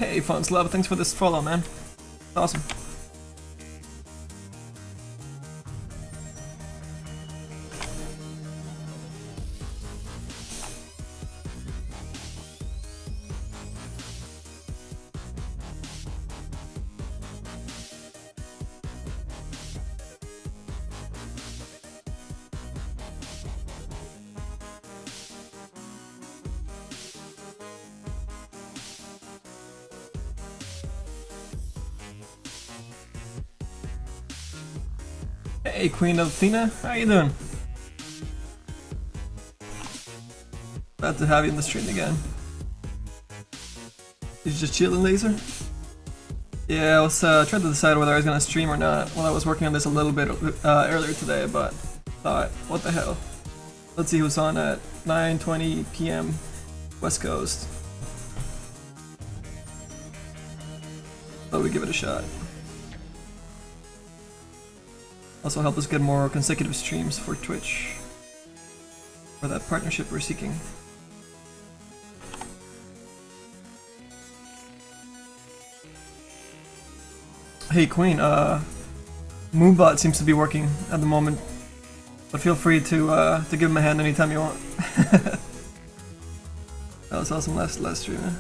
Hey, Fun's Love, thanks for this follow, man. Awesome. Hey, Queen of Athena, how you doing? Glad to have you in the stream again. Did you just chilling, Laser? Yeah, I was trying to decide whether I was gonna stream or not while I was working on this a little bit earlier today, but thought, what the hell? Let's see who's on at 9:20 p.m. West Coast. Thought we'd give it a shot. Also help us get more consecutive streams for Twitch. For that partnership we're seeking. Hey Queen, Moonbot seems to be working at the moment. But feel free to give him a hand anytime you want. That was awesome last stream, man.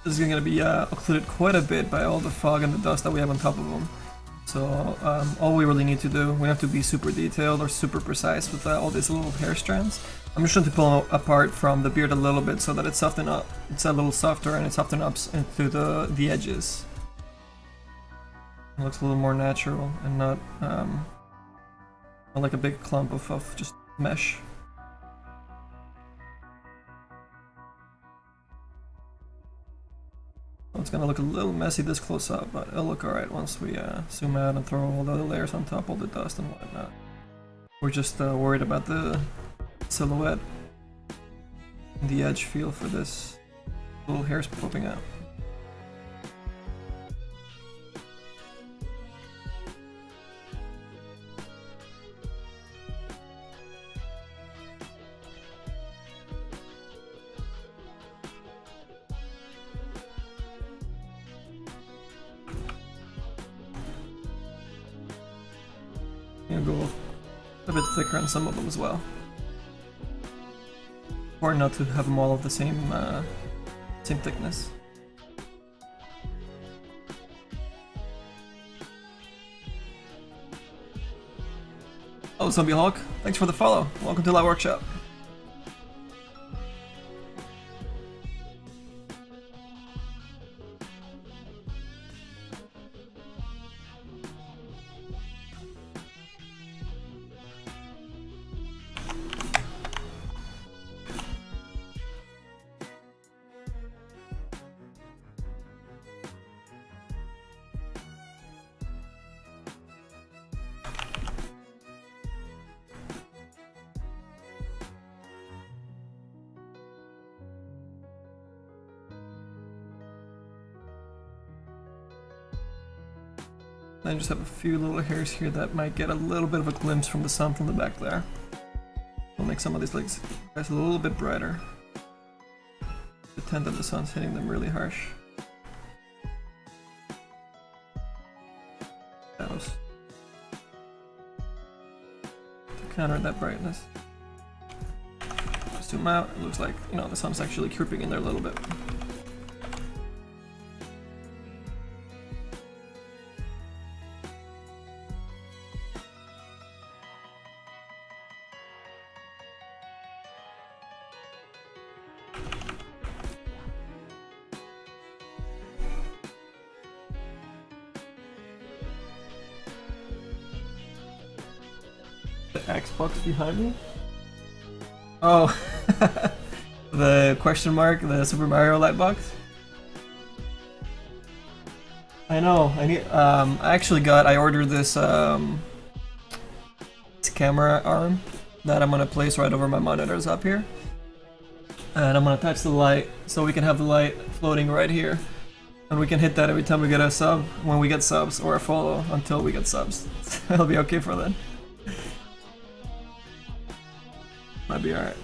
This is going to be occluded quite a bit by all the fog and the dust that we have on top of them. So all we really need to do, we don't have to be super detailed or super precise with all these little hair strands. I'm just trying to pull apart from the beard a little bit so that it's softened up. It's a little softer and it softens up into the edges. It looks a little more natural and not like a big clump of just mesh. It's gonna look a little messy this close up, but it'll look alright once we zoom out and throw all the other layers on top, all the dust and whatnot. We're just worried about the silhouette and the edge feel for this little hairs popping out. Go a bit thicker on some of them as well. Or not to have them all of the same thickness. Oh, Zombie Hawk, thanks for the follow. Welcome to Live Workshop. Then just have a few little hairs here that might get a little bit of a glimpse from the sun from the back there. We'll make some of these legs guys a little bit brighter. Pretend that the sun's hitting them really harsh. Shadows. To counter that brightness. Zoom out, it looks like, you know, the sun's actually creeping in there a little bit. The Xbox behind me? Oh, the question mark, the Super Mario Lightbox? I know, I need, I ordered this, this camera arm that I'm gonna place right over my monitors up here. And I'm gonna attach the light so we can have the light floating right here. And we can hit that every time we get a sub, when we get subs, or a follow until we get subs. It'll be okay for then. Might be alright.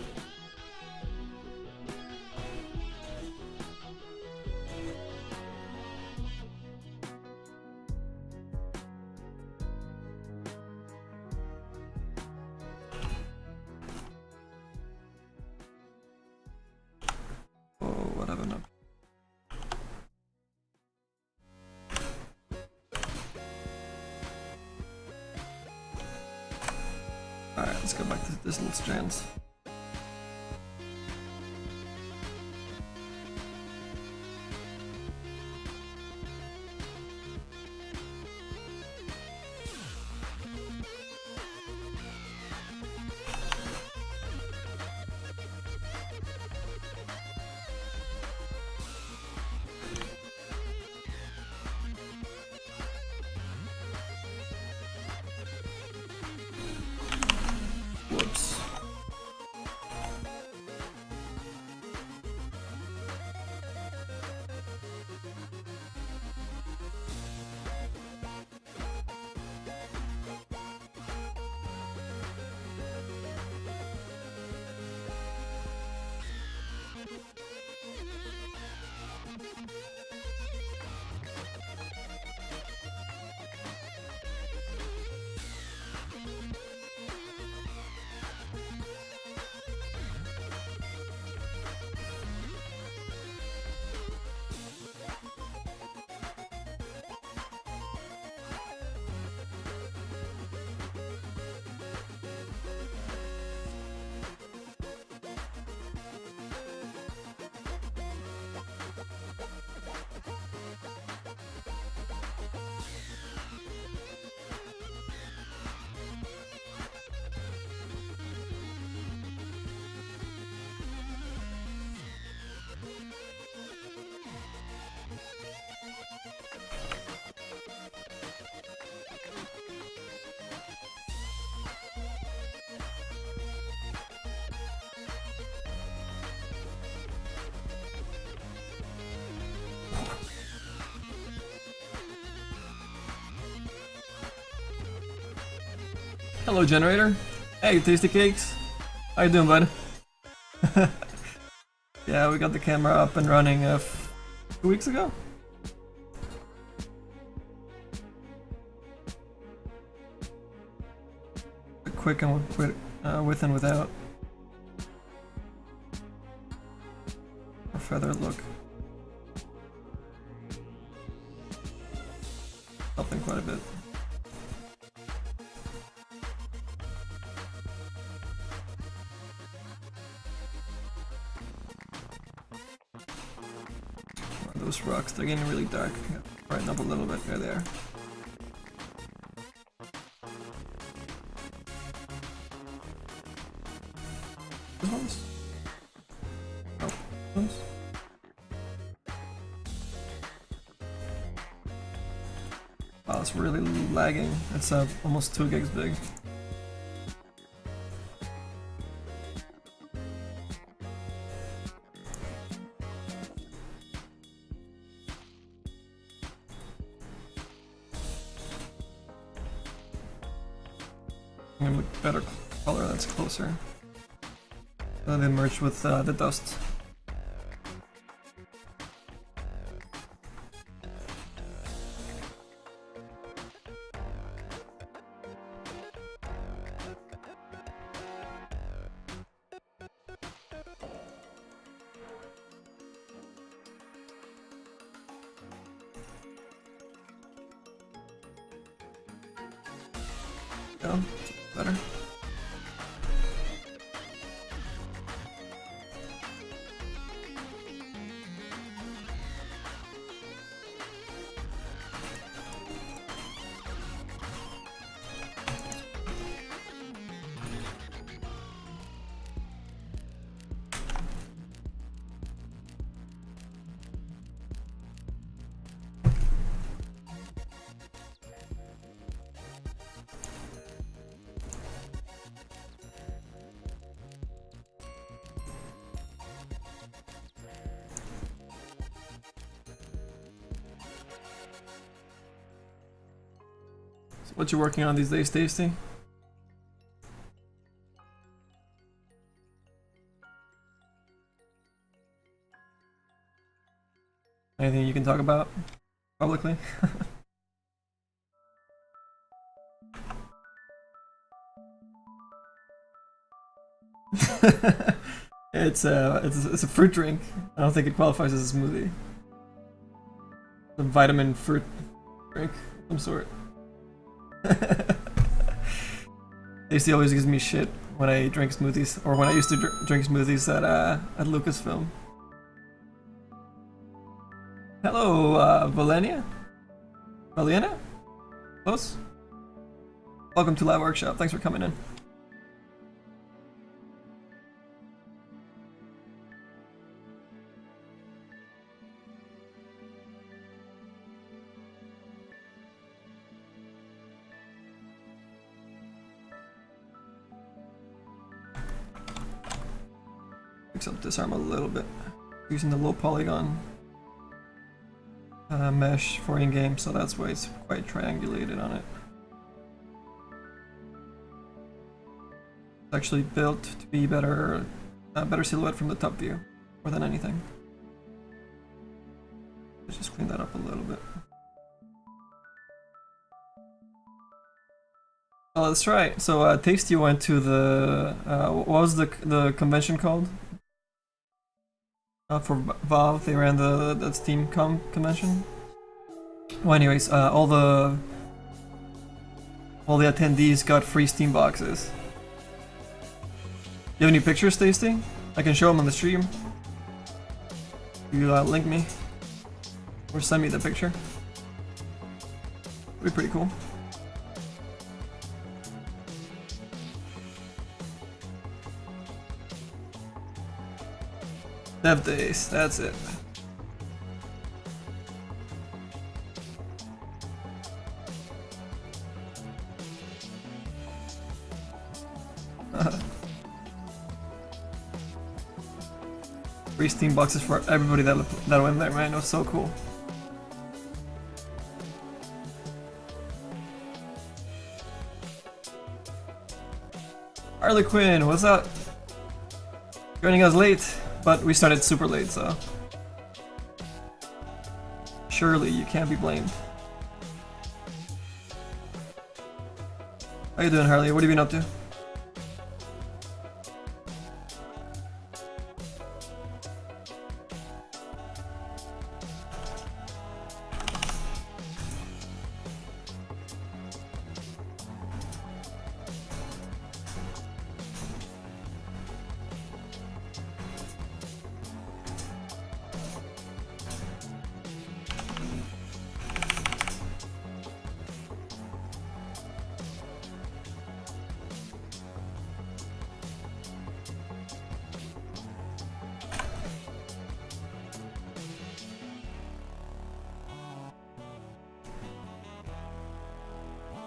Oh, what have I done? Alright, let's go back to this little strands. Whoops. Hello, generator. Hey, Tasty Cakes. How you doing, bud? Yeah, we got the camera up and running 2 weeks ago. Quick and with and without. A feather look. Helping quite a bit. Those rocks, they're getting really dark. Brighten up a little bit. There they are. Those ones? Oh, those? Wow, it's really lagging. It's almost 2 gigs big. I'm gonna look better color that's closer. Then they merge with the dust. Go, better. What you working on these days, Tasty? Anything you can talk about publicly? It's a fruit drink. I don't think it qualifies as a smoothie. A vitamin fruit drink of some sort. Tasty always gives me shit when I drink smoothies, or when I used to drink smoothies at Lucasfilm. Hello, Valenia? Valena? Close? Welcome to Live Workshop, thanks for coming in. Fix up this arm a little bit using the low polygon mesh for in-game, so that's why it's quite triangulated on it. It's actually built to be better silhouette from the top view, more than anything. Let's just clean that up a little bit. Oh, that's right. So Tasty went to the what was the convention called? For Valve, they ran the SteamCon convention. Well, anyways, all the attendees got free Steam boxes. You have any pictures, Tasty? I can show them on the stream. You link me or send me the picture. It'd be pretty cool. Dev Days, that's it. Free Steam boxes for everybody that went there, man. It was so cool. Harley Quinn, what's up? Joining us late. But we started super late, so surely you can't be blamed. How you doing, Harley? What have you been up to?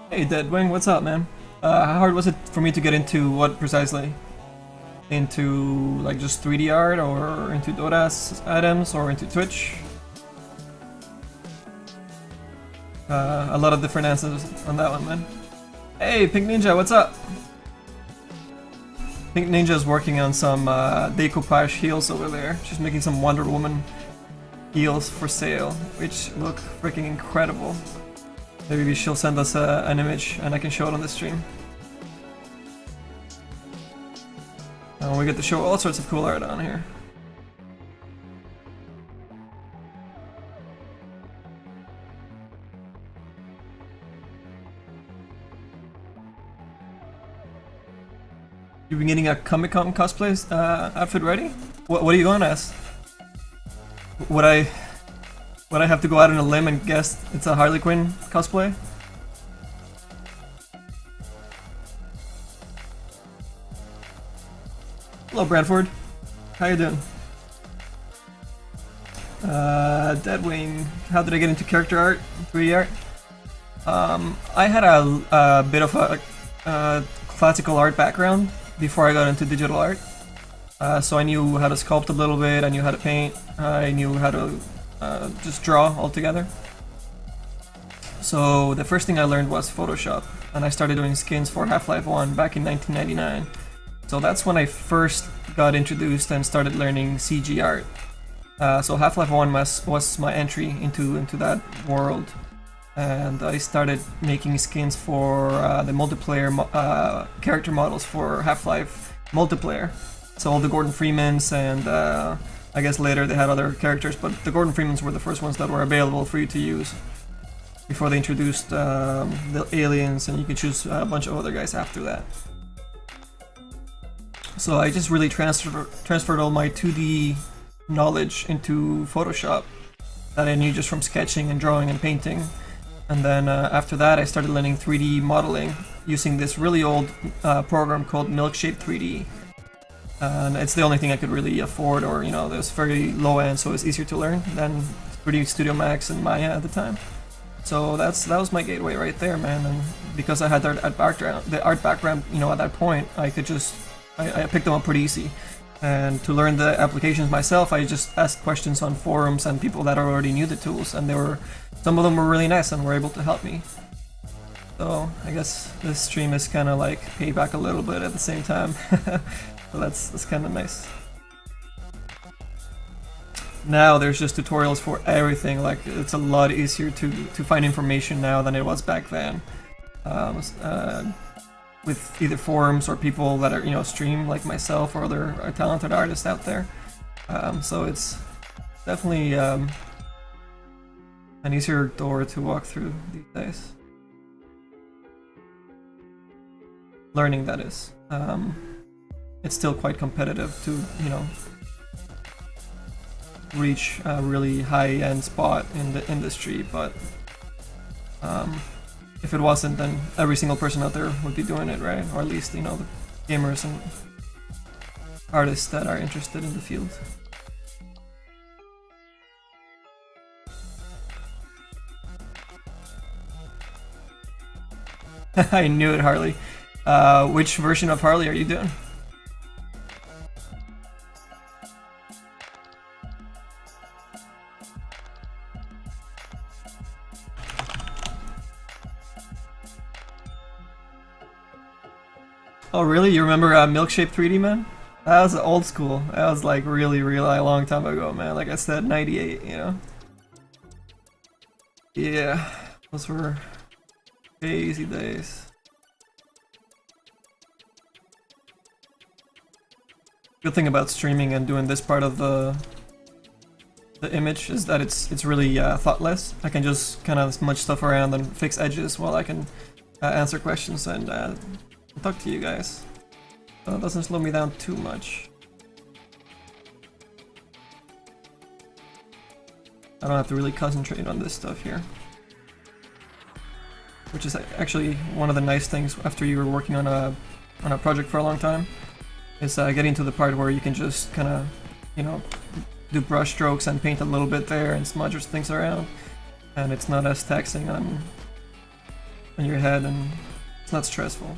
Hey Deadwing, what's up, man? How hard was it for me to get into what precisely? Into like just 3D art, or into Dotas items, or into Twitch? A lot of different answers on that one, man. Hey, Pink Ninja, what's up? I think Ninja's working on some decoupage heels over there. She's making some Wonder Woman heels for sale, which look freaking incredible. Maybe she'll send us an image and I can show it on the stream. And we get to show all sorts of cool art on here. You've been getting a Comic-Con cosplay outfit ready? What are you going as? Would I have to go out on a limb and guess it's a Harley Quinn cosplay? Hello, Bradford. How you doing? Deadwing. How did I get into character art, 3D art? I had a bit of a classical art background before I got into digital art. So I knew how to sculpt a little bit, I knew how to paint, I knew how to just draw altogether. So the first thing I learned was Photoshop, and I started doing skins for Half-Life 1 back in 1999. So that's when I first got introduced and started learning CG art. So Half-Life 1 was my entry into that world, and I started making skins for the multiplayer character models for Half-Life multiplayer. So all the Gordon Freemans, and I guess later they had other characters, but the Gordon Freemans were the first ones that were available for you to use before they introduced the aliens, and you could choose a bunch of other guys after that. So I just really transferred all my 2D knowledge into Photoshop that I knew just from sketching and drawing and painting. And then after that I started learning 3D modeling using this really old program called Milkshake 3D. And it's the only thing I could really afford, or it was very low end, so it's easier to learn than 3D Studio Max and Maya at the time. So that was my gateway right there, man. And because I had the art background, at that point, I could just I picked them up pretty easy. And to learn the applications myself, I just asked questions on forums and people that already knew the tools, and some of them were really nice and were able to help me. So I guess this stream is kind of like payback a little bit at the same time. So that's kind of nice. Now there's just tutorials for everything. Like, it's a lot easier to find information now than it was back then. With either forums or people that are stream like myself or other talented artists out there. So it's definitely an easier door to walk through these days. Learning, that is. It's still quite competitive to reach a really high-end spot in the industry, but if it wasn't, then every single person out there would be doing it, right? Or at least, the gamers and artists that are interested in the field. I knew it, Harley. Which version of Harley are you doing? Oh really? You remember Milkshake 3D, man? That was old school. That was like really long time ago, man. Like I said, 98, Yeah, those were crazy days. Good thing about streaming and doing this part of the image is that it's really thoughtless. I can just kind of smudge stuff around and fix edges while I can answer questions and talk to you guys. So it doesn't slow me down too much. I don't have to really concentrate on this stuff here. Which is actually one of the nice things after you're working on a project for a long time, is getting to the part where you can just kind of, do brush strokes and paint a little bit there and smudge things around, and it's not as taxing on your head, and it's not stressful.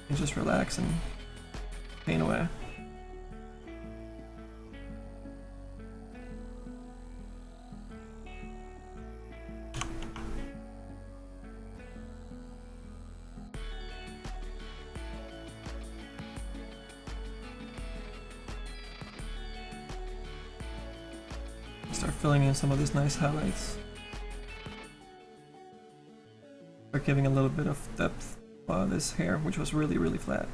You just relax and paint away. start filling in some of these nice highlights. Start giving a little bit of depth on this hair, which was really, really flat.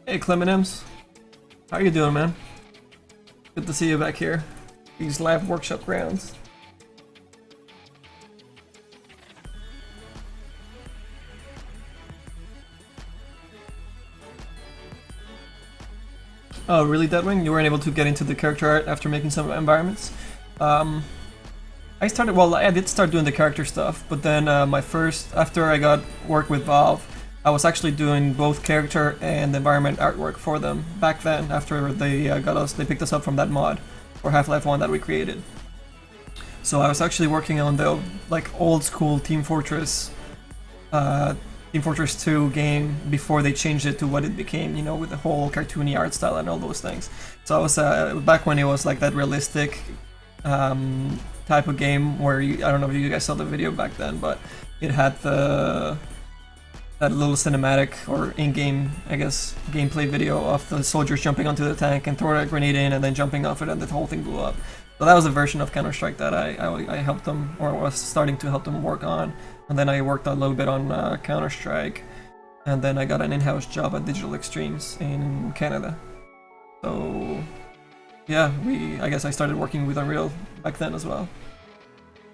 Hey Clemenims, how you doing, man? Good to see you back here. These live workshop grounds. Oh, really, Deadwing? You weren't able to get into the character art after making some environments? I did start doing the character stuff, but then after I got work with Valve, I was actually doing both character and environment artwork for them back then. After they they picked us up from that mod for Half-Life 1 that we created. So I was actually working on the old school Team Fortress 2 game before they changed it to what it became, you know, with the whole cartoony art style and all those things. So I was back when it was like that realistic type of game where I don't know if you guys saw the video back then, but it had that little cinematic or in-game, I guess, gameplay video of the soldiers jumping onto the tank and throwing a grenade in and then jumping off it and the whole thing blew up. So that was a version of Counter-Strike that I helped them, or was starting to help them work on. And then I worked a little bit on Counter-Strike, and then I got an in-house job at Digital Extremes in Canada. So yeah, I guess I started working with Unreal back then as well.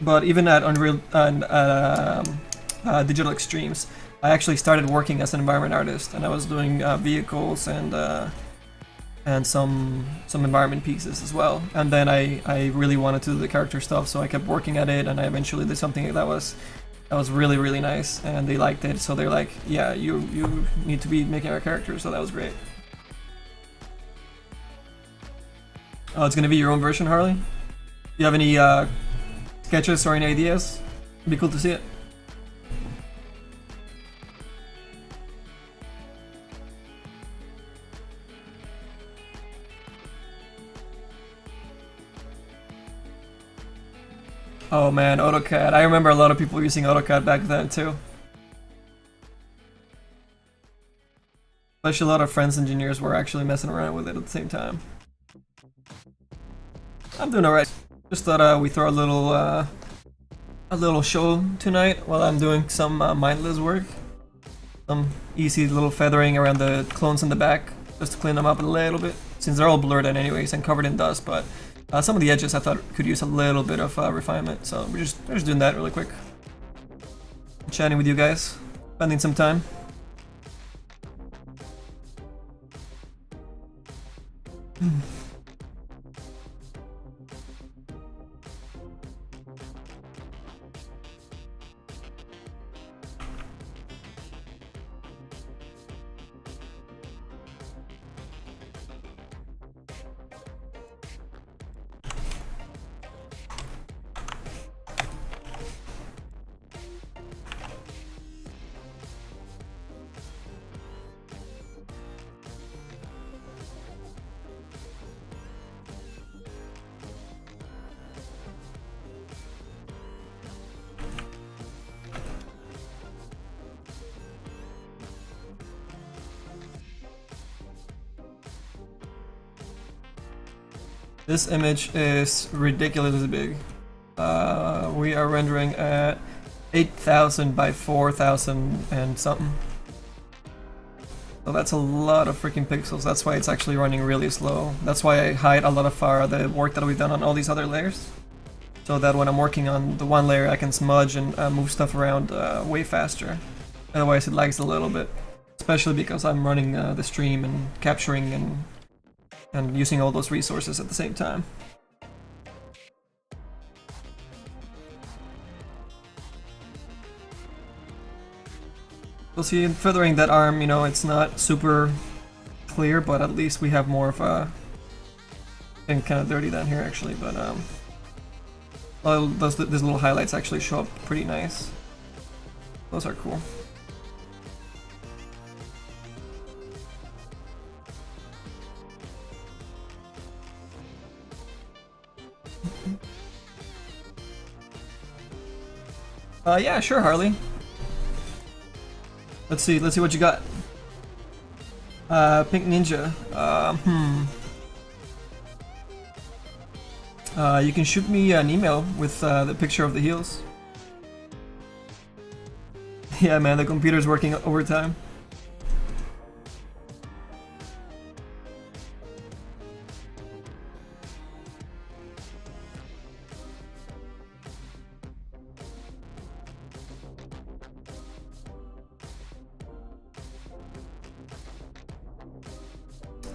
But even at Unreal and Digital Extremes, I actually started working as an environment artist, and I was doing vehicles and some environment pieces as well. And then I really wanted to do the character stuff, so I kept working at it, and I eventually did something that was really, really nice, and they liked it. So they're like, yeah, you need to be making our characters. So that was great. Oh, it's gonna be your own version, Harley? Do you have any sketches or any ideas? It'd be cool to see it. Oh man, AutoCAD. I remember a lot of people using AutoCAD back then too. Especially a lot of friends engineers were actually messing around with it at the same time. I'm doing alright. Just thought we throw a little show tonight while I'm doing some mindless work. Some easy little feathering around the clones in the back, just to clean them up a little bit, since they're all blurred in anyways and covered in dust, but some of the edges I thought could use a little bit of refinement, so we're just doing that really quick. Chatting with you guys, spending some time. This image is ridiculously big. We are rendering at 8,000 by 4,000 and something. So that's a lot of freaking pixels. That's why it's actually running really slow. That's why I hide a lot of the work that we've done on all these other layers. So that when I'm working on the one layer I can smudge and move stuff around way faster. Otherwise it lags a little bit. Especially because I'm running the stream and capturing and using all those resources at the same time. We'll see, feathering that arm, you know, it's not super clear, but at least we have more of a... Getting kind of dirty down here actually, but these little highlights actually show up pretty nice. Those are cool. Yeah, sure, Harley. Let's see what you got. Pink Ninja. You can shoot me an email with the picture of the heels. Yeah, man, the computer's working overtime.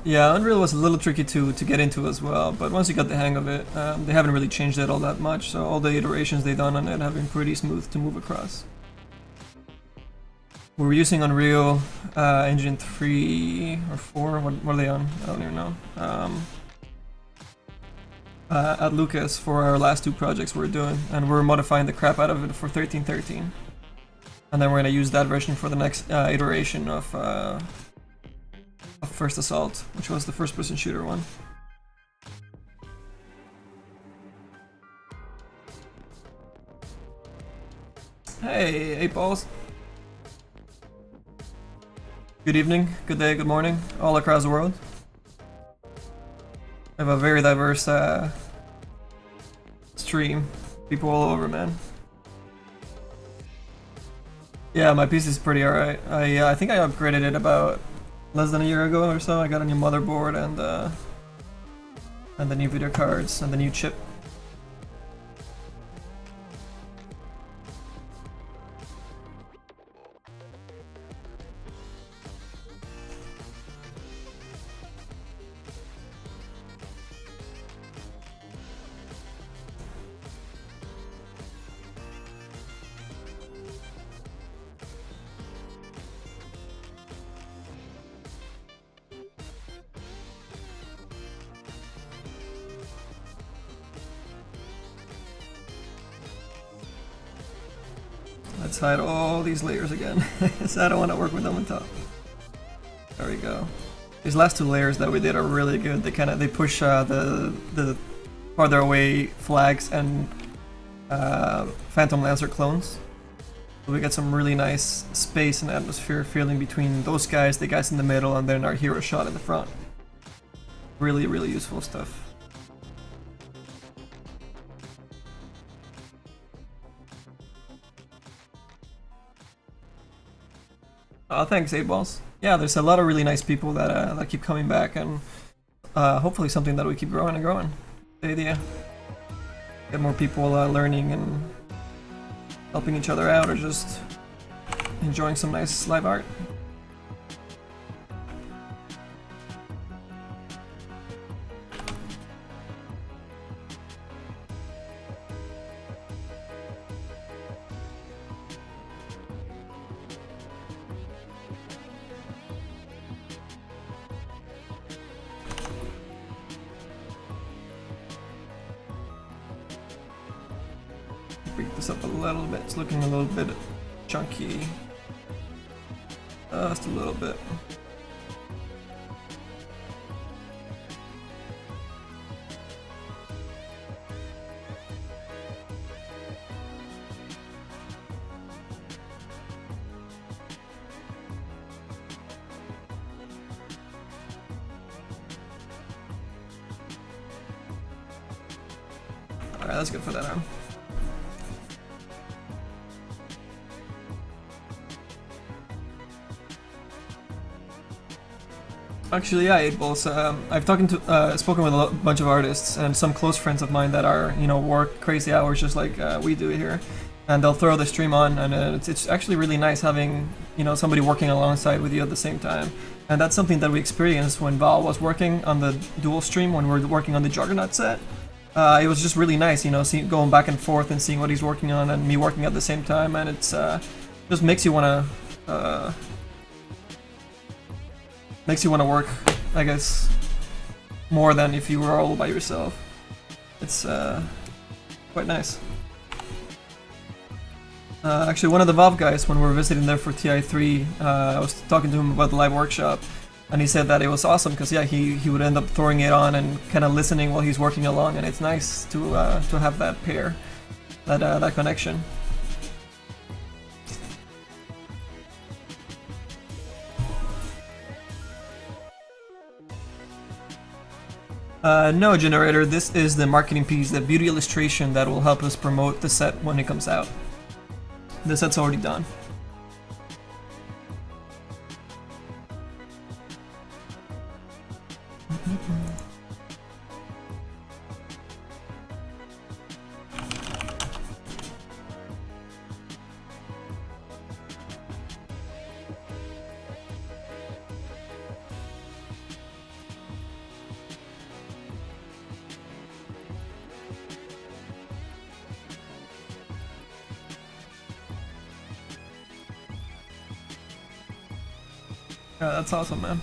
Yeah, Unreal was a little tricky to get into as well, but once you got the hang of it, they haven't really changed it all that much, so all the iterations they've done on it have been pretty smooth to move across. We're using Unreal Engine 3 or 4, what are they on? I don't even know. At Lucas for our last two projects we're doing, and we're modifying the crap out of it for 1313. And then we're gonna use that version for the next iteration of First Assault, which was the first-person shooter one. Hey, 8 balls. Good evening, good day, good morning, all across the world. I have a very diverse stream. People all over, man. Yeah, my PC is pretty alright. I think I upgraded it about less than a year ago or so. I got a new motherboard and the new video cards and the new chip. Let's hide all these layers again, so I don't want to work with them on top. There we go. These last two layers that we did are really good. They push the farther away flags and Phantom Lancer clones. So we get some really nice space and atmosphere feeling between those guys, the guys in the middle, and then our hero shot in the front. Really, really useful stuff. Thanks, 8 balls. Yeah, there's a lot of really nice people that keep coming back, and hopefully something that we keep growing and growing. The idea. Get more people learning and helping each other out, or just enjoying some nice live art. Break this up a little bit. It's looking a little bit chunky. Just a little bit. Alright, that's good for that arm. Actually, yeah, 8 balls. I've spoken with a bunch of artists and some close friends of mine that are, work crazy hours just like we do here, and they'll throw the stream on, and it's actually really nice having somebody working alongside with you at the same time. And that's something that we experienced when Val was working on the dual stream when we were working on the Juggernaut set. It was just really nice, going back and forth and seeing what he's working on and me working at the same time, and it's just makes you wanna. Makes you want to work, I guess, more than if you were all by yourself. It's quite nice. Actually, one of the Valve guys, when we were visiting there for TI3, I was talking to him about the live workshop, and he said that it was awesome because yeah, he would end up throwing it on and kind of listening while he's working along, and it's nice to have that pair, that connection. No, Generator, this is the marketing piece, the beauty illustration that will help us promote the set when it comes out. The set's already done. Yeah, that's awesome, man.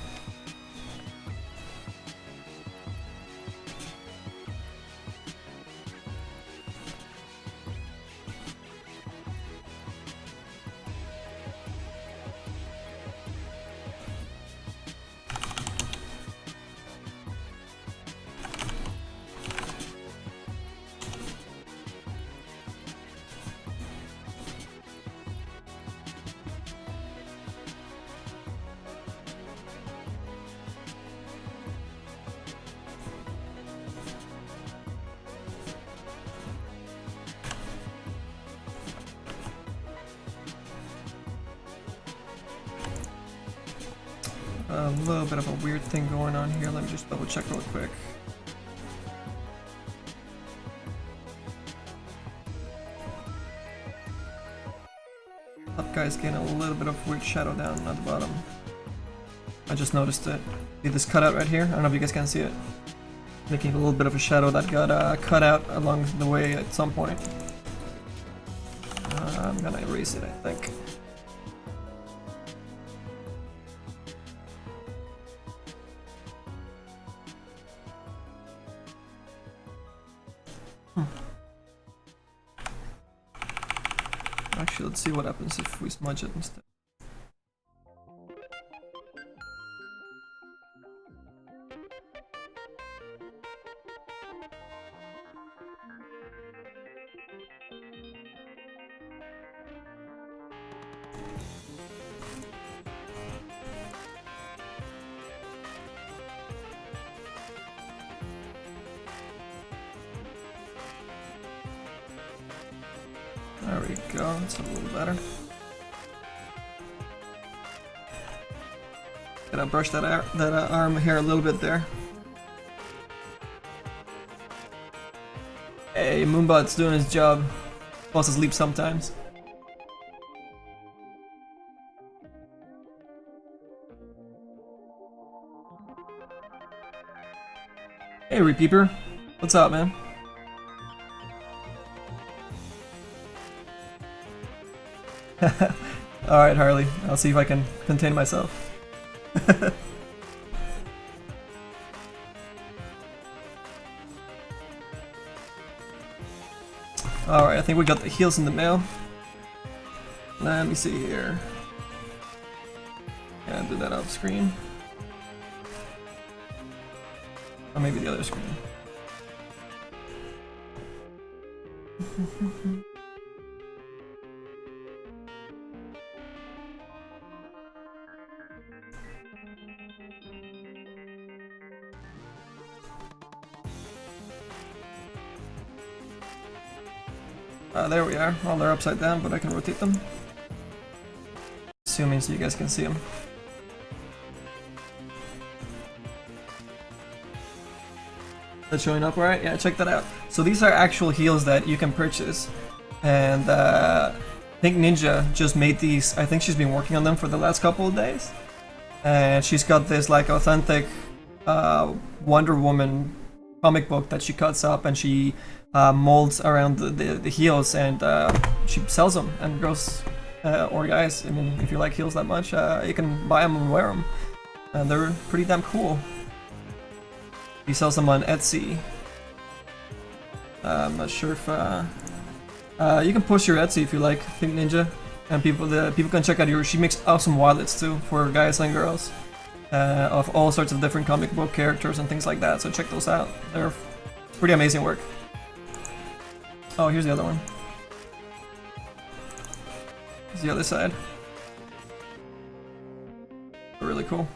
A little bit of a weird thing going on here. Let me just double check real quick. Top guy's getting a little bit of weird shadow down at the bottom. I just noticed it. See this cutout right here? I don't know if you guys can see it. Making a little bit of a shadow that got cut out along the way at some point. I'm gonna erase it, I think. Actually, let's see what happens if we smudge it instead. There we go, it's a little better. Gotta brush that arm hair a little bit there. Hey, Moonbot's doing his job. Falls asleep sometimes. Hey, Repeeper. What's up, man? Alright, Harley. I'll see if I can contain myself. Alright, I think we got the heels in the mail. Let me see here. Yeah, do that off screen. Or maybe the other screen. There we are. Well, they're upside down, but I can rotate them. Assuming so you guys can see them. That's showing up alright? Yeah, check that out. So these are actual heels that you can purchase. And Pink Ninja just made these. I think she's been working on them for the last couple of days. And she's got this like authentic Wonder Woman comic book that she cuts up and she molds around the heels, and she sells them. And girls or guys, I mean, if you like heels that much, you can buy them and wear them. And they're pretty damn cool. He sells them on Etsy. I'm not sure if you can post your Etsy if you like, Pink Ninja, and people can check out your. She makes awesome wallets too for guys and girls, of all sorts of different comic book characters and things like that. So check those out. They're pretty amazing work. Oh, here's the other one. Here's the other side. They're really cool.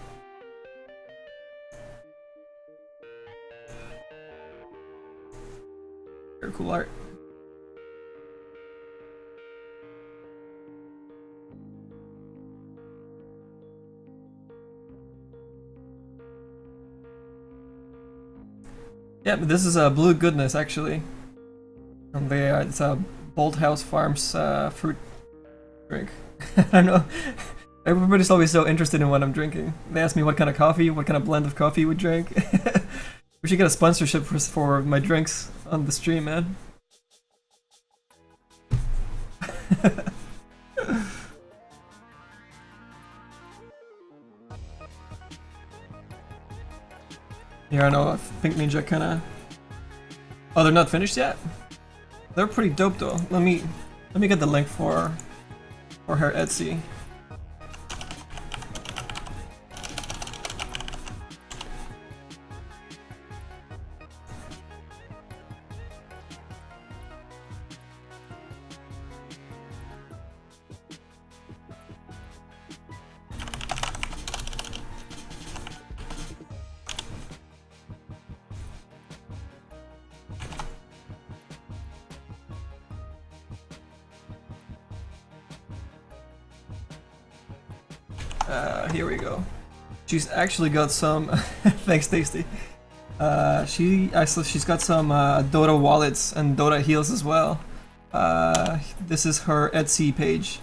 Very cool art. Yeah, but this is a Blue Goodness actually. And it's a Bolt House Farms fruit drink. I don't know. Everybody's always so interested in what I'm drinking. They ask me what kind of coffee, what kind of blend of coffee we drink. We should get a sponsorship for my drinks on the stream, man. Yeah, I know if Pink Ninja kinda... Oh, they're not finished yet? They're pretty dope though. Let me get the link for her Etsy. Here we go. She's actually got some. Thanks, Tasty. She's got some Dota wallets and Dota heels as well. This is her Etsy page,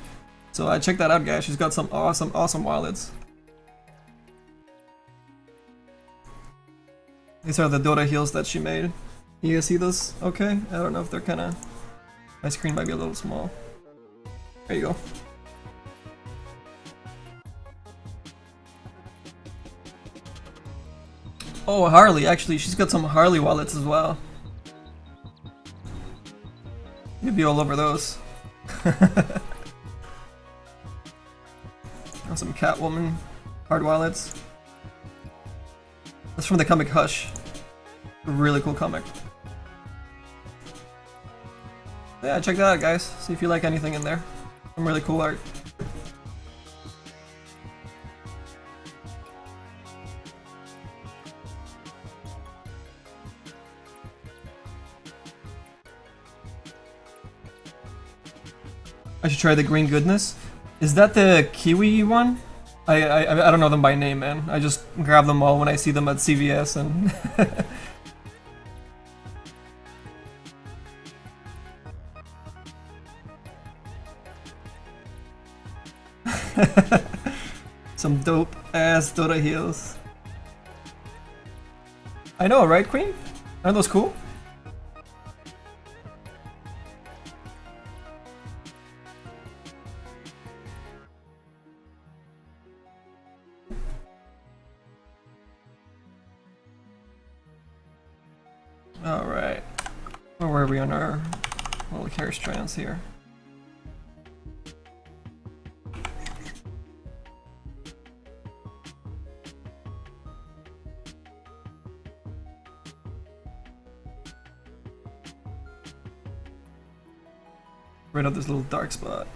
so check that out, guys. She's got some awesome wallets. These are the Dota heels that she made. You guys see those? Okay. I don't know if they're kind of. My screen might be a little small. There you go. Oh, Harley, actually, she's got some Harley wallets as well. You'd be all over those. Some Catwoman hard wallets. That's from the comic Hush. A really cool comic. Yeah, check that out, guys. See if you like anything in there. Some really cool art. I should try the Green Goodness. Is that the kiwi one? I don't know them by name, man. I just grab them all when I see them at CVS and... Some dope ass Dota heels. I know, right, Queen? Aren't those cool? Alright. Where were we on our little hair strands here? Rid of this little dark spot.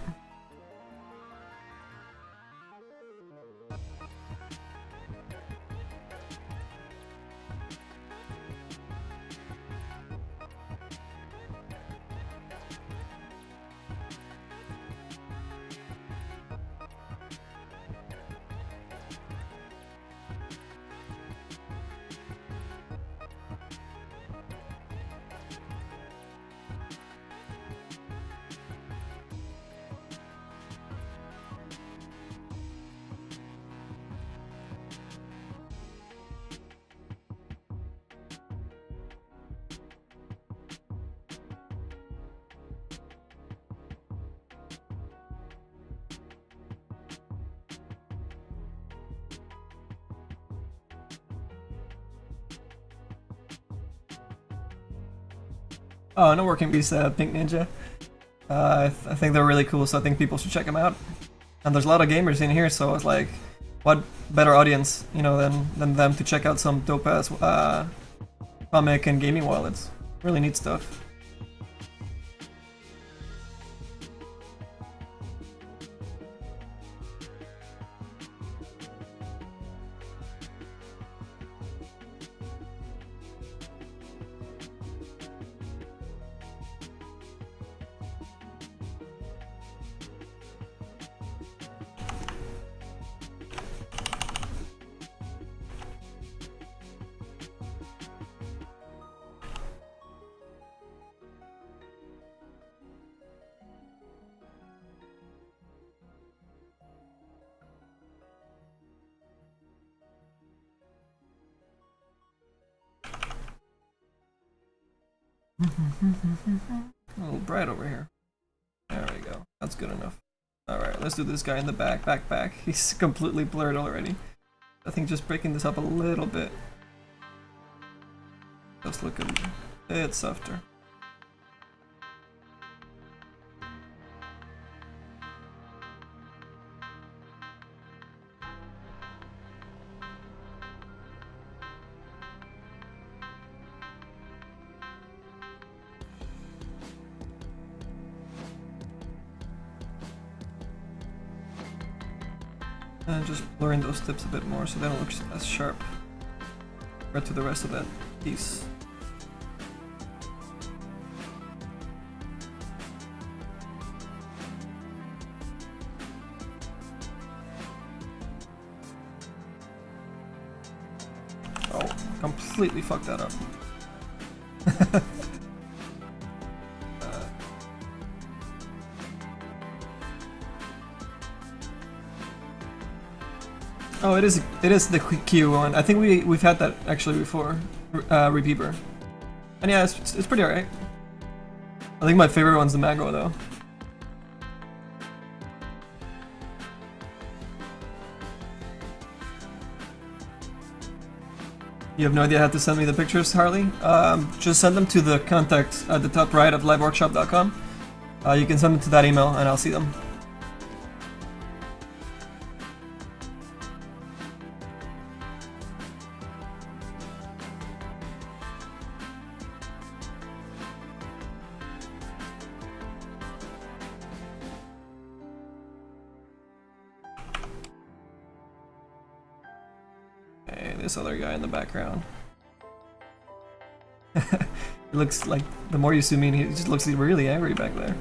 Oh, no working beats Pink Ninja. I think they're really cool, so I think people should check them out. And there's a lot of gamers in here, so it's like, what better audience, you know, than them to check out some dope ass comic and gaming wallets. Really neat stuff. A little bright over here. There we go. That's good enough. Alright, let's do this guy in the back. He's completely blurred already. I think just breaking this up a little bit. Just look a bit softer. And just blurring those tips a bit more so they don't look as sharp compared to the rest of that piece. Oh, completely fucked that up. Oh, it is the Q one. I think we've had that actually before, Repeaper. And yeah, it's pretty alright. I think my favorite one's the Mango though. You have no idea how to send me the pictures, Harley? Just send them to the contact at the top right of liveworkshop.com. You can send them to that email and I'll see them. This other guy in the background. It looks like the more you zoom in, he just looks really angry back there.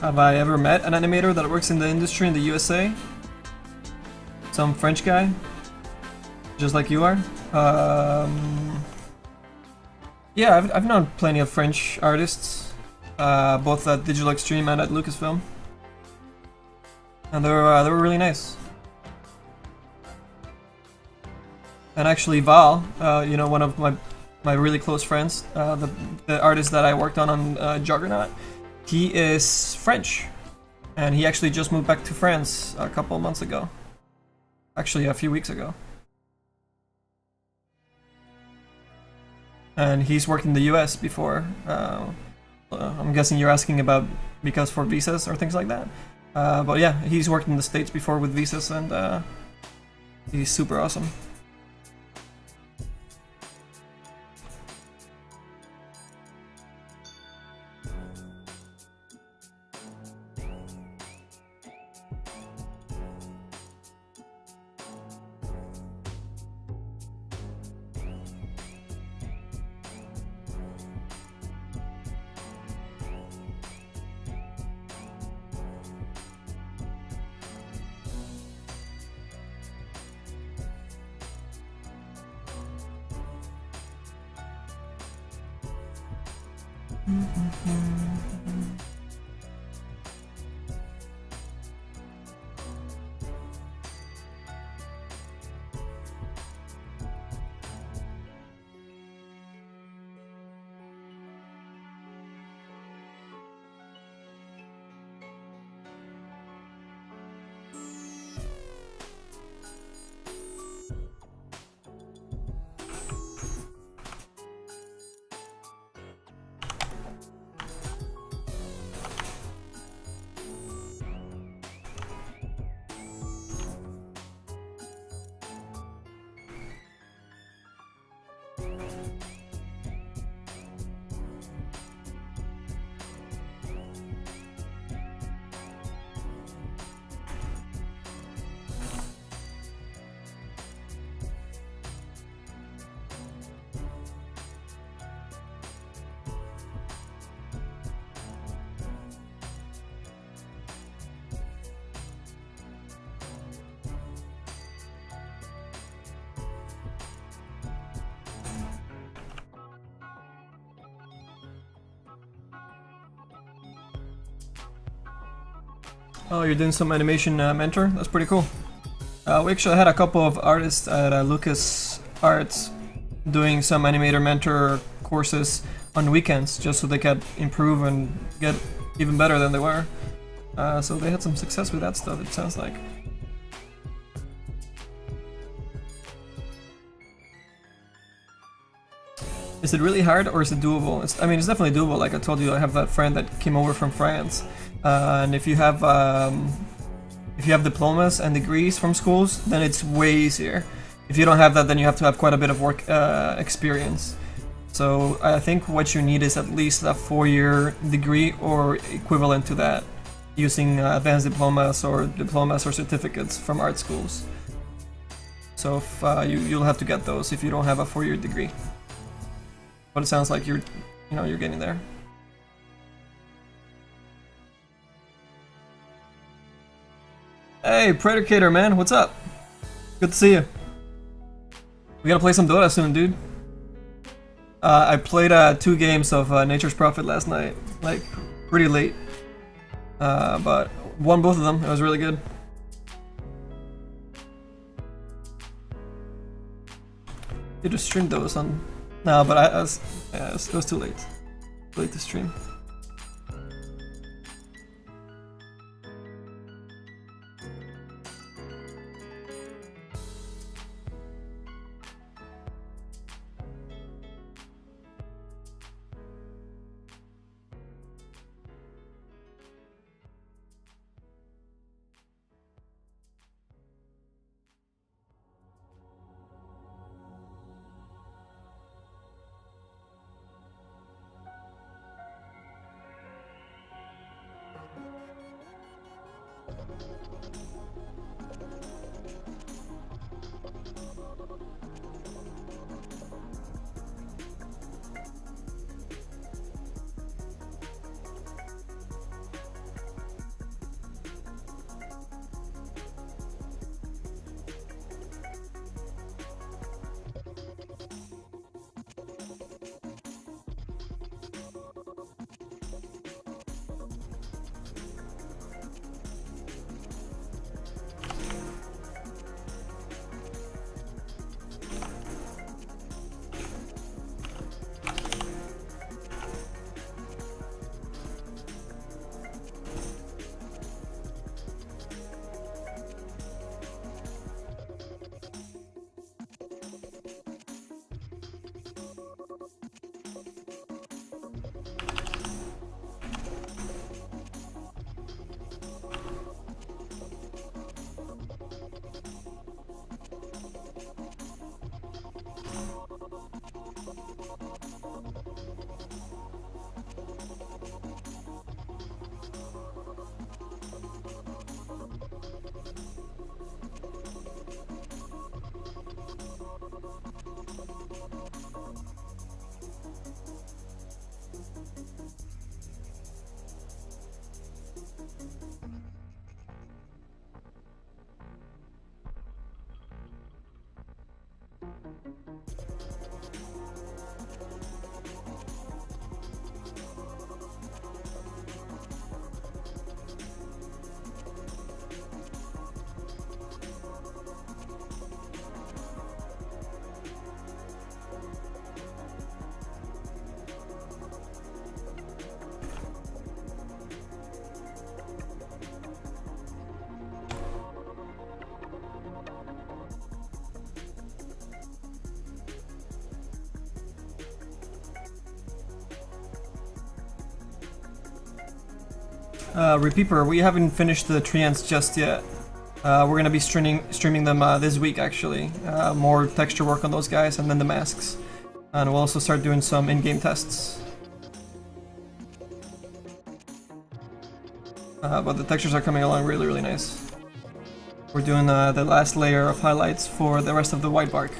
Have I ever met an animator that works in the industry in the USA? Some French guy? Just like you are? Yeah, I've known plenty of French artists, both at Digital Extreme and at Lucasfilm. And they were really nice. And actually Val, you know, one of my really close friends, the artist that I worked on Juggernaut, he is French. And he actually just moved back to France a couple of months ago. Actually, a few weeks ago. And he's worked in the US before. I'm guessing you're asking about because for visas or things like that. But yeah, he's worked in the States before with visas and he's super awesome. Oh, you're doing some animation mentor? That's pretty cool. We actually had a couple of artists at Lucas Arts doing some animator mentor courses on weekends just so they could improve and get even better than they were. So they had some success with that stuff, it sounds like. Is it really hard or is it doable? I mean, it's definitely doable. Like I told you, I have that friend that came over from France, and if you have diplomas and degrees from schools, then it's way easier. If you don't have that, then you have to have quite a bit of work experience. So I think what you need is at least a 4-year degree or equivalent to that, using advanced diplomas or certificates from art schools. So if, you'll have to get those if you don't have a 4-year degree. But it sounds like you're getting there. Hey, Predator, man, what's up? Good to see you. We gotta play some Dota soon, dude. I played 2 games of Nature's Prophet last night, like pretty late. But won both of them. It was really good. You just streamed those on. No, but it was too late. Too late to stream. Repeeper, we haven't finished the treants just yet. We're gonna be streaming them this week actually. More texture work on those guys and then the masks. And we'll also start doing some in-game tests. But the textures are coming along really, really nice. We're doing the last layer of highlights for the rest of the white bark.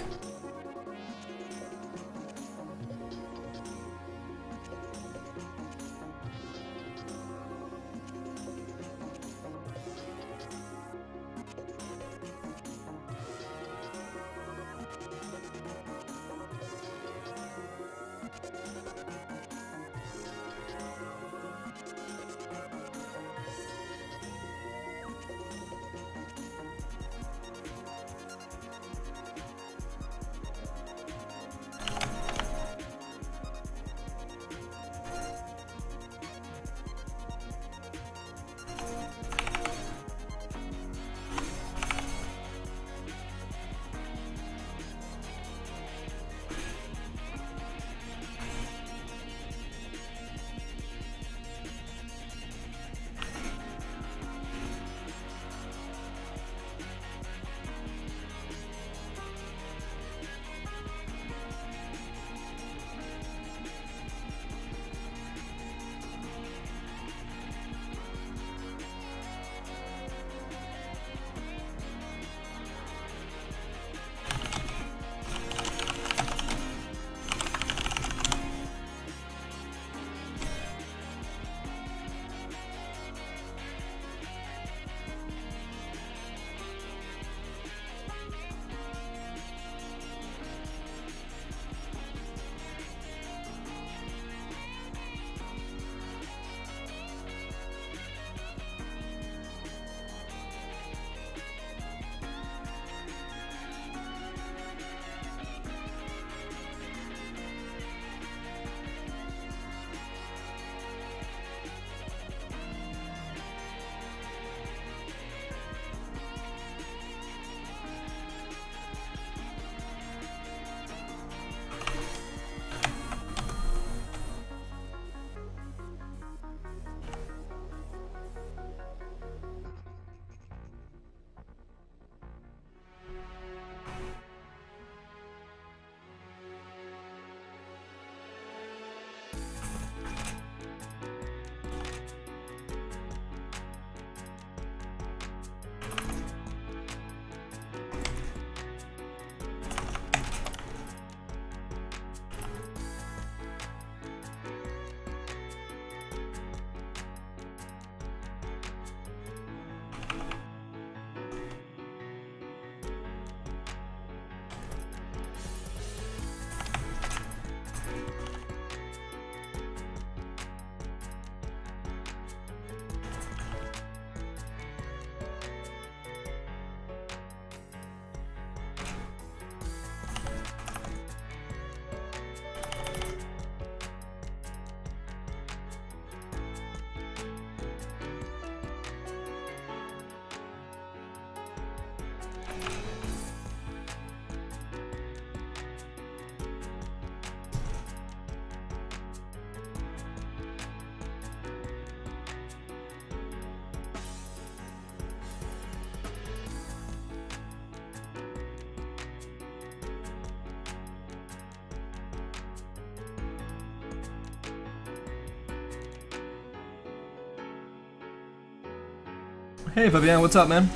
Hey Fabian, what's up, man?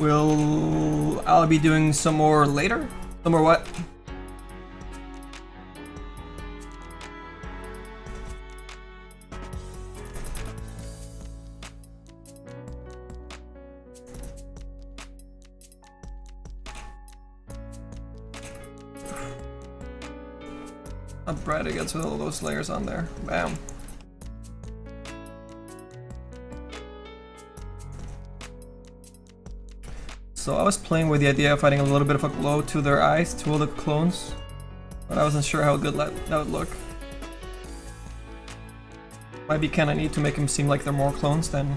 I'll be doing some more later? Some more what? Not bright it gets with all those layers on there. Bam. So I was playing with the idea of adding a little bit of a glow to their eyes, to all the clones, but I wasn't sure how good that would look. Might be kinda neat to make them seem like they're more clones than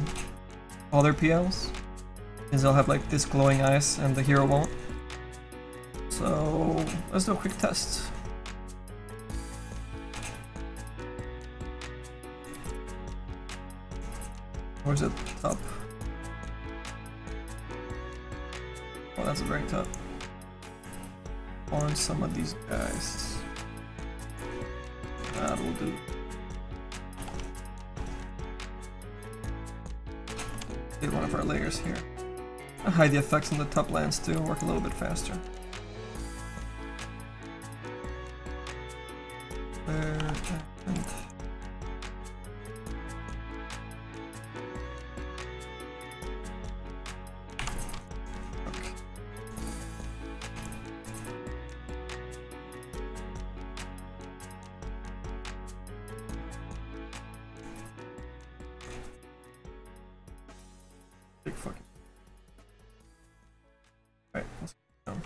other PLs, because they'll have like this glowing eyes and the hero won't. So let's do a quick test. Where's the top? Oh, that's a very top. On some of these guys. That will do. Get one of our layers here. I'll hide the effects on the top lands too, work a little bit faster. There and big fucking. Alright, let's go down.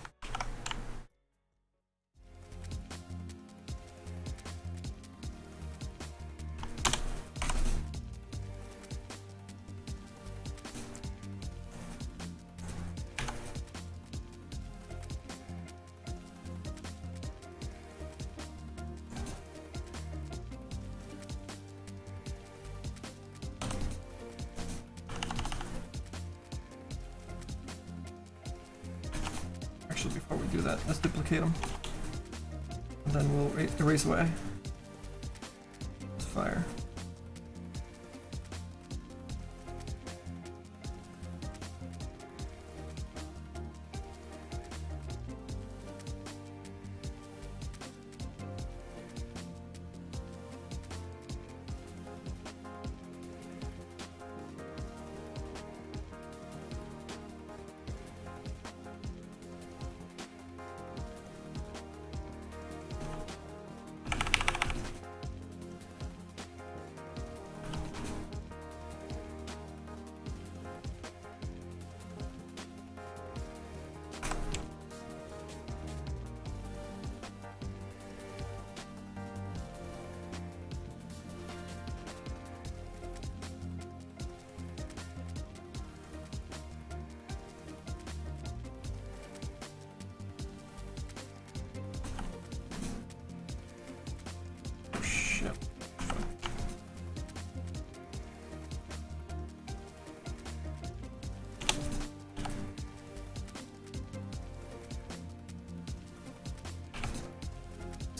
Actually, before we do that, let's duplicate them. And then we'll erase away. Let's fire.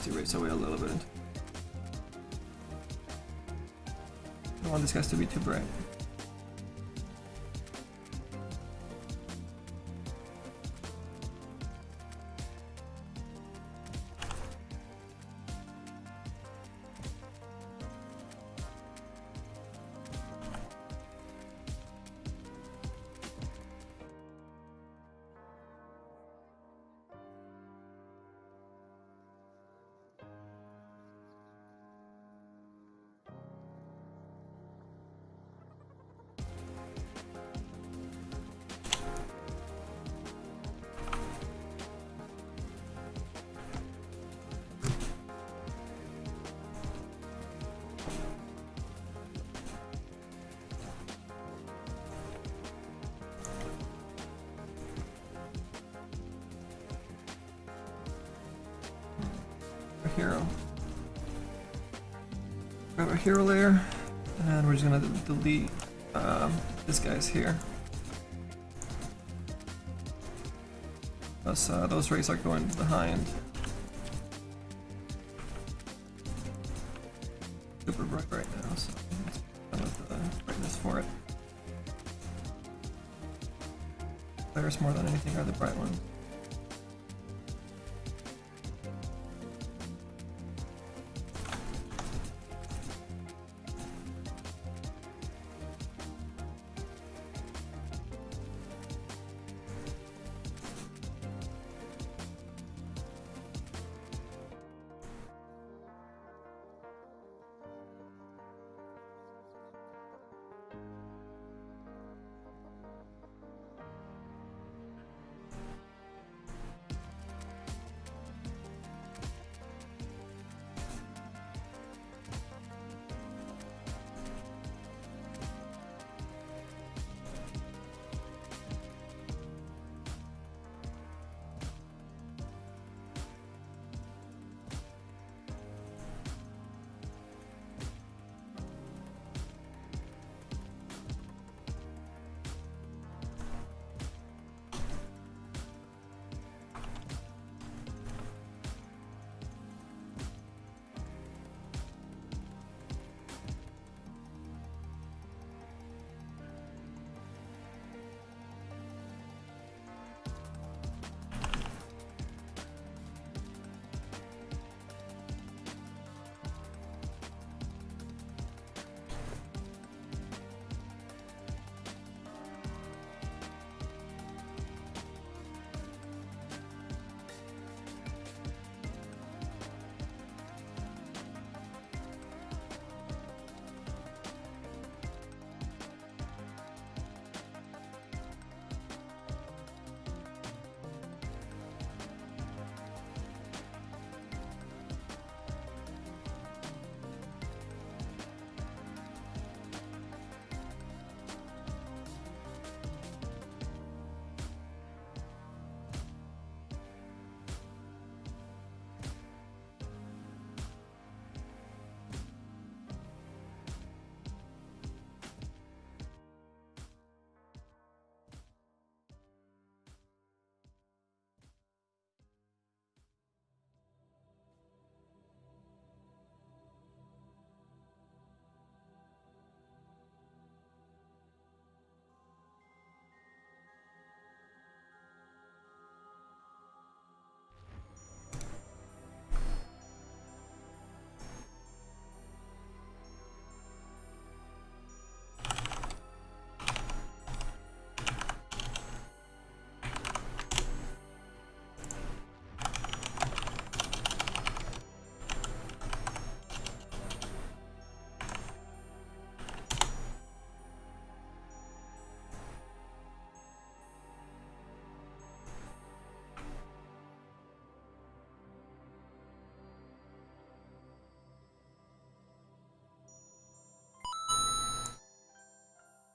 Erase away a little bit. Don't want these guys to be too bright. Hero. Grab our hero layer, and we're just gonna delete this guy's here. Those rays are going behind. Super bright right now, so let's put the brightness for it. Players more than anything are the bright ones.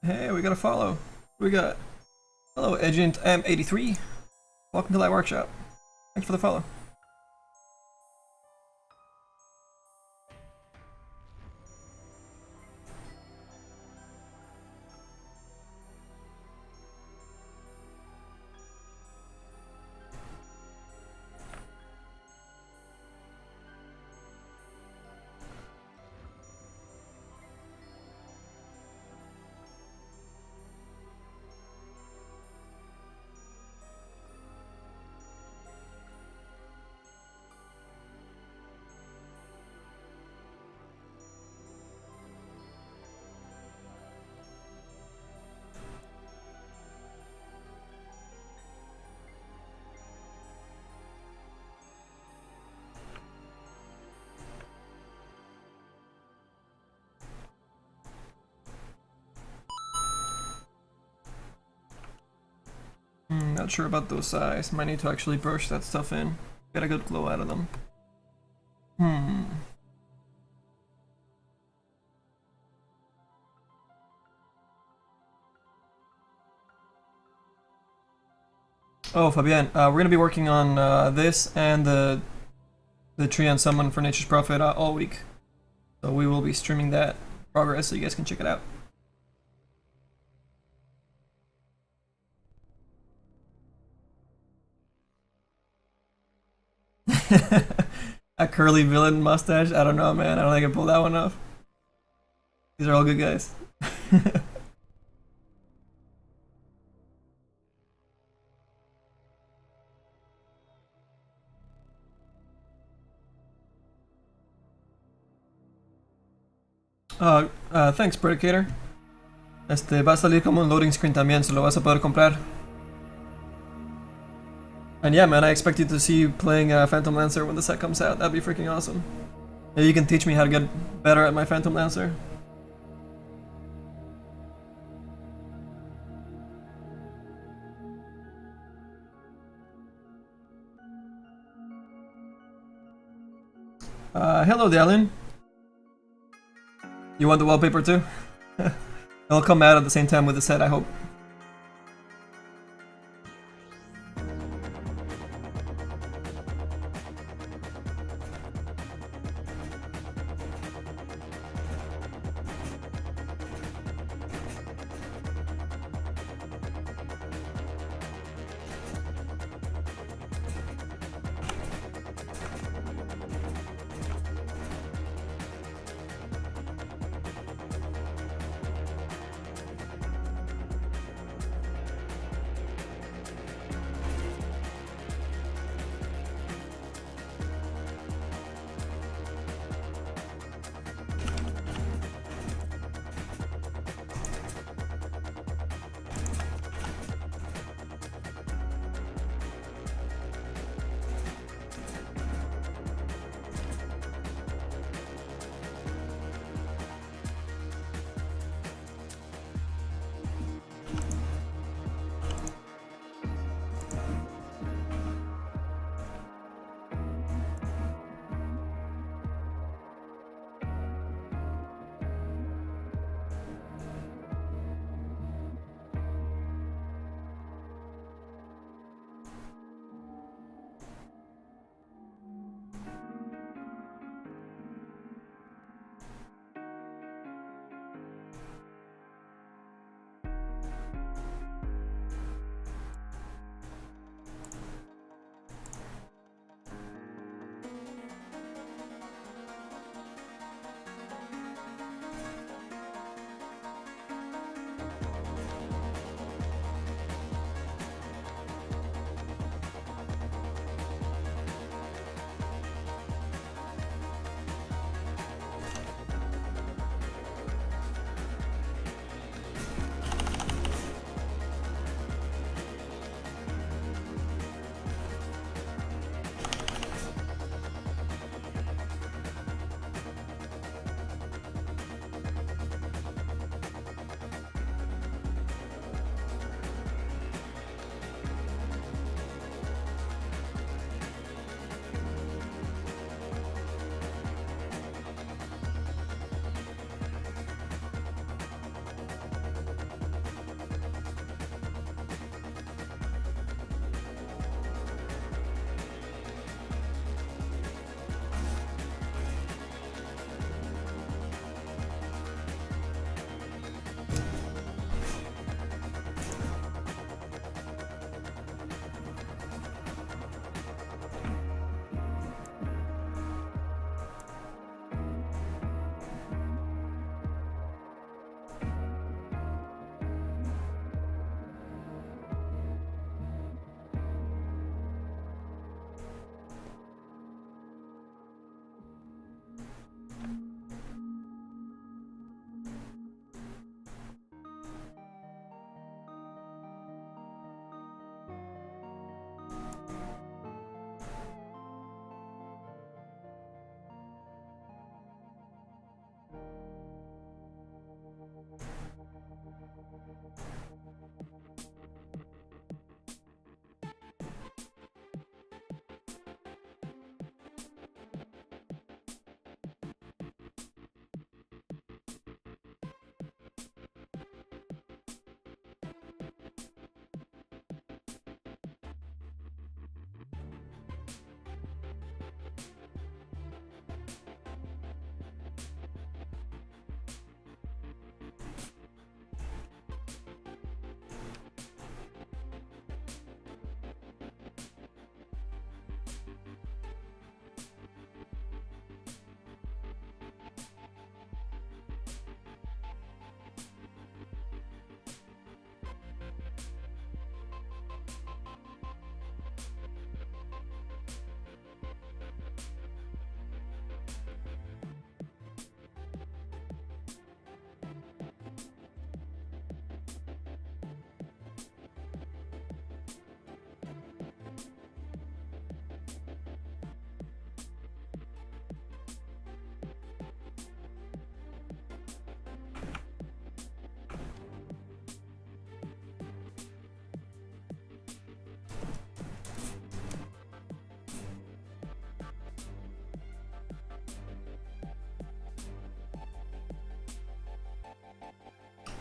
Hey, we got a follow. We got hello, Agent M83. Welcome to Light Workshop. Thanks for the follow. Not sure about those eyes. Might need to actually brush that stuff in. Get a good glow out of them. Oh, Fabienne, we're gonna be working on this and the Treant Summon for Nature's Prophet all week. So we will be streaming that progress so you guys can check it out. A curly villain mustache? I don't know, man. I don't think I can pull that one off. These are all good guys. Thanks, Predicator. Va a salir como un loading screen también, so lo vas a poder comprar. And yeah, man, I expect you to see you playing Phantom Lancer when the set comes out. That'd be freaking awesome. Maybe you can teach me how to get better at my Phantom Lancer. Hello, Dalian. You want the wallpaper too? It'll come out at the same time with the set, I hope.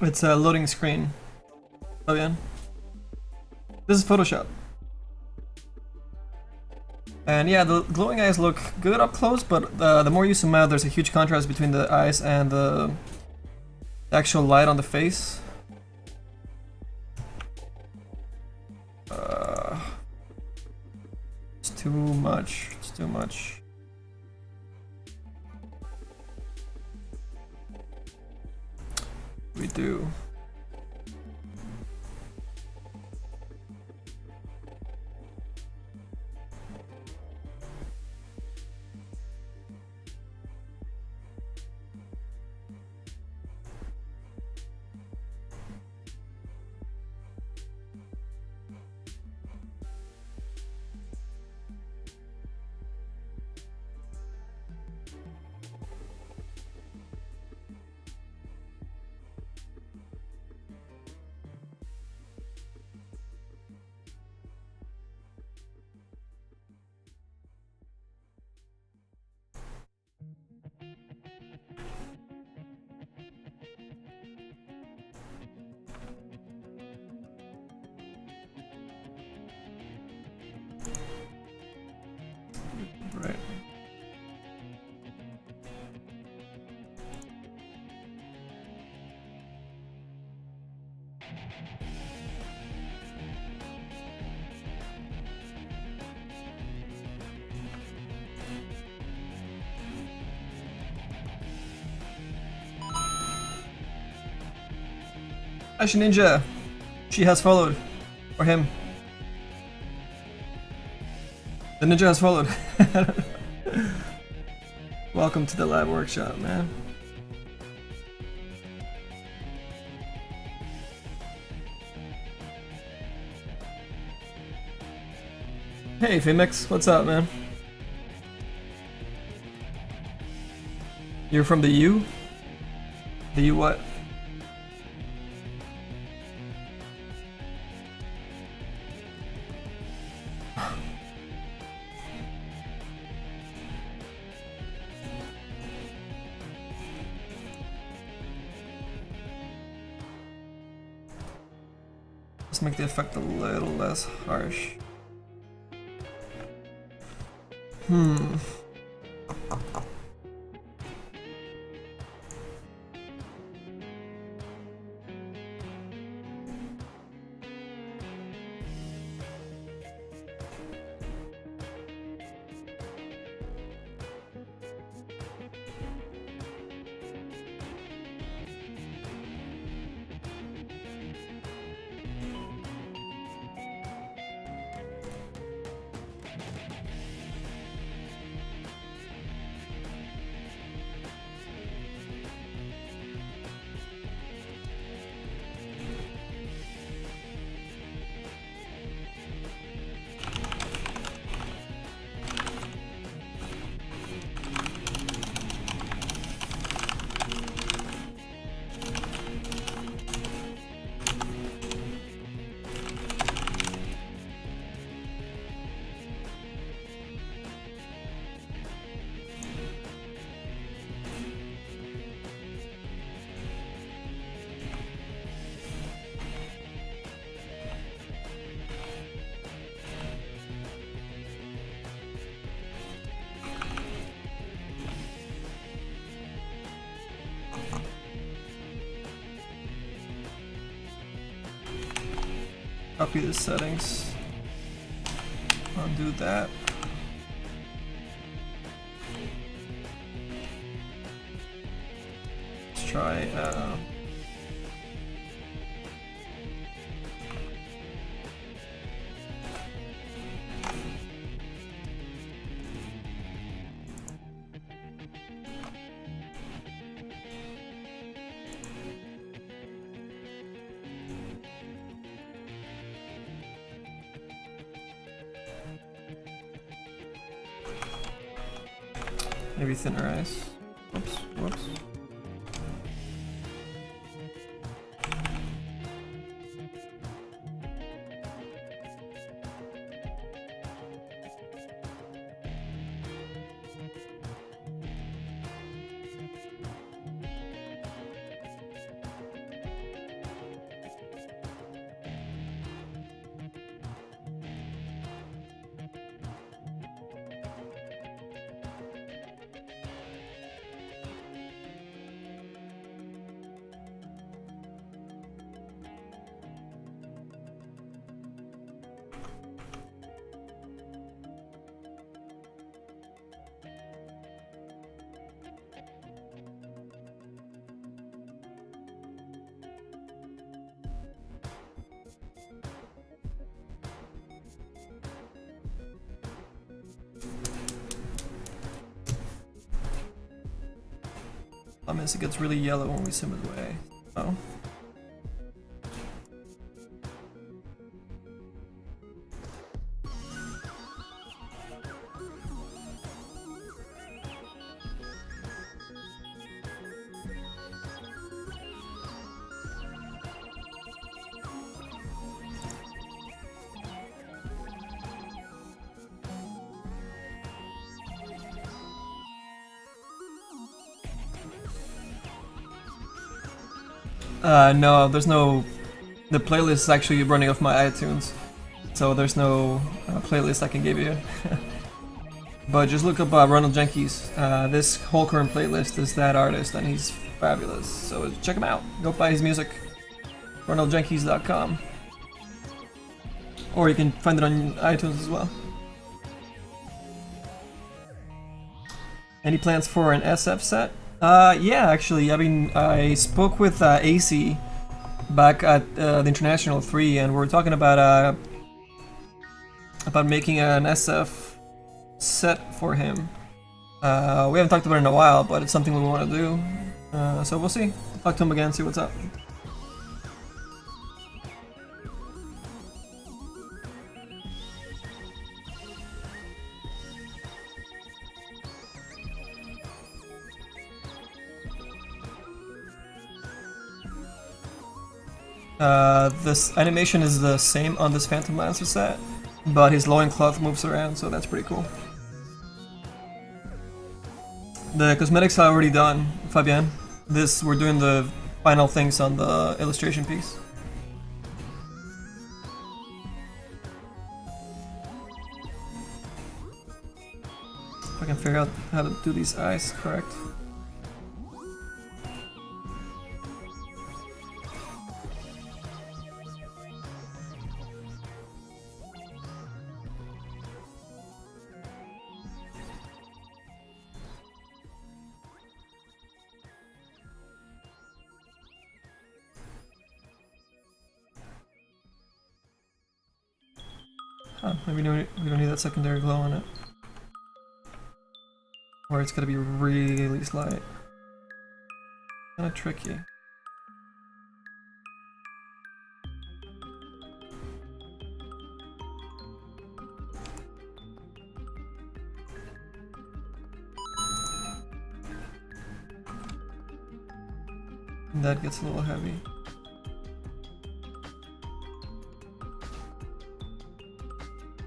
It's a loading screen. Oh yeah. This is Photoshop. And yeah, the glowing eyes look good up close, but the more you zoom out, there's a huge contrast between the eyes and the actual light on the face. It's too much. It's too much. We do. Right. Ash Ninja, she has followed, or him. The ninja has followed. Welcome to the lab workshop, man. Hey, Fimix, what's up, man? You're from the U? The U what? Let's make the effect a little less harsh. Copy the settings. Undo that. Let's try maybe thinner eyes. Whoops, whoops. Problem is, it gets really yellow when we zoom it away. Oh. No, there's no... The playlist is actually running off my iTunes, so there's no playlist I can give you. But just look up Ronald Jenkins. This whole current playlist is that artist, and he's fabulous. So check him out. Go buy his music. RonaldJenkins.com. Or you can find it on iTunes as well. Any plans for an SF set? Yeah, actually, I mean, I spoke with AC back at the International 3, and we were talking about making an SF set for him. We haven't talked about it in a while, but it's something we want to do. So we'll see. Talk to him again, see what's up. This animation is the same on this Phantom Lancer set, but his loincloth moves around, so that's pretty cool. The cosmetics are already done, Fabian. We're doing the final things on the illustration piece. If I can figure out how to do these eyes correct. Huh, maybe we don't need that secondary glow on it. Or it's gonna be really slight. Kinda tricky. And that gets a little heavy.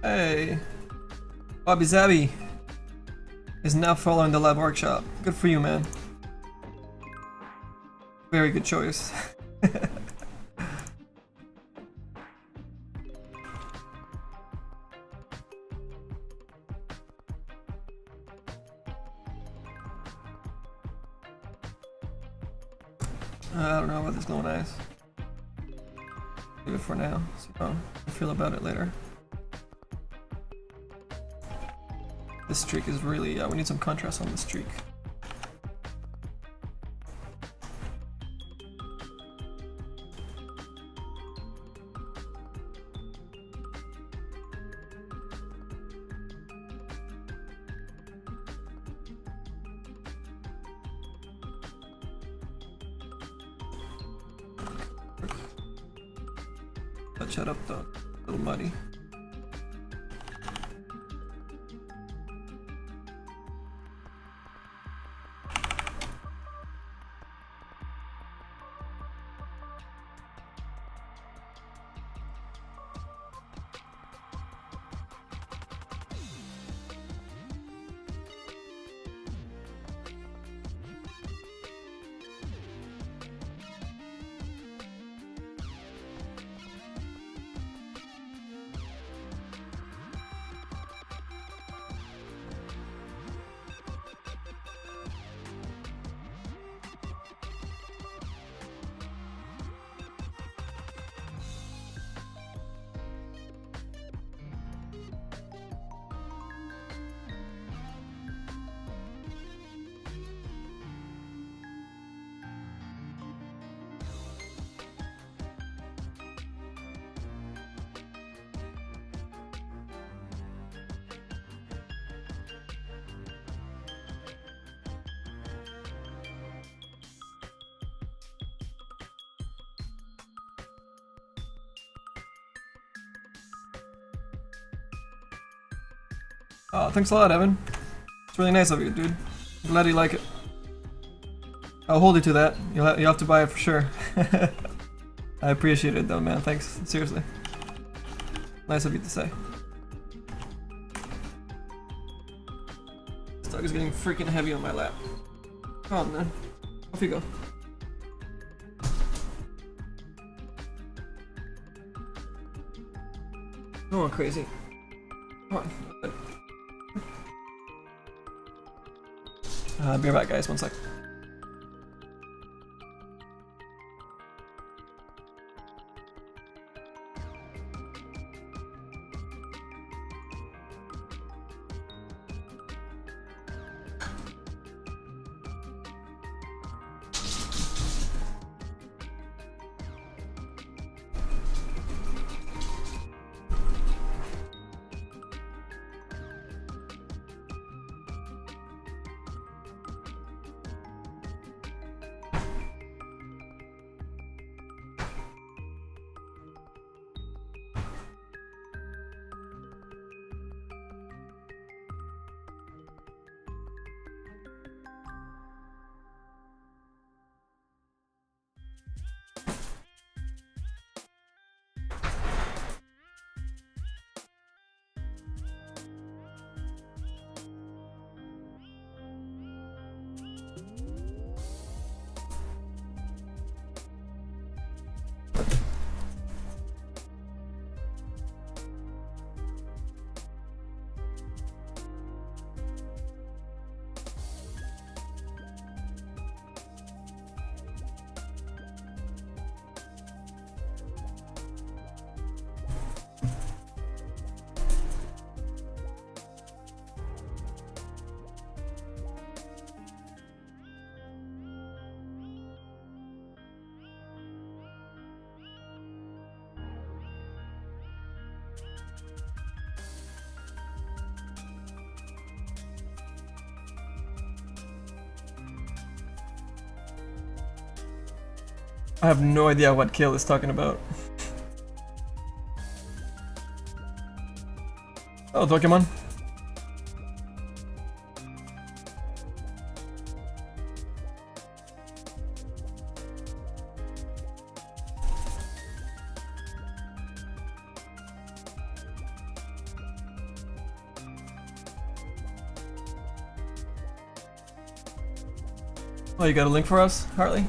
Hey, Bobby Zabby is now following the lab workshop. Good for you, man. Very good choice. I don't know about this glowing eyes. Leave it for now. See how I feel about it later. This streak is really, we need some contrast on this streak. Touch that up though, a little muddy. Oh, thanks a lot, Evan. It's really nice of you, dude. I'm glad you like it. I'll hold you to that. You'll have to buy it for sure. I appreciate it though, man. Thanks. Seriously. Nice of you to say. This dog is getting freaking heavy on my lap. Come on, man. Off you go. Go on, crazy. Come on. Be right back, guys. One sec. I have no idea what Kill is talking about. Oh, Pokemon. Oh, you got a link for us, Hartley?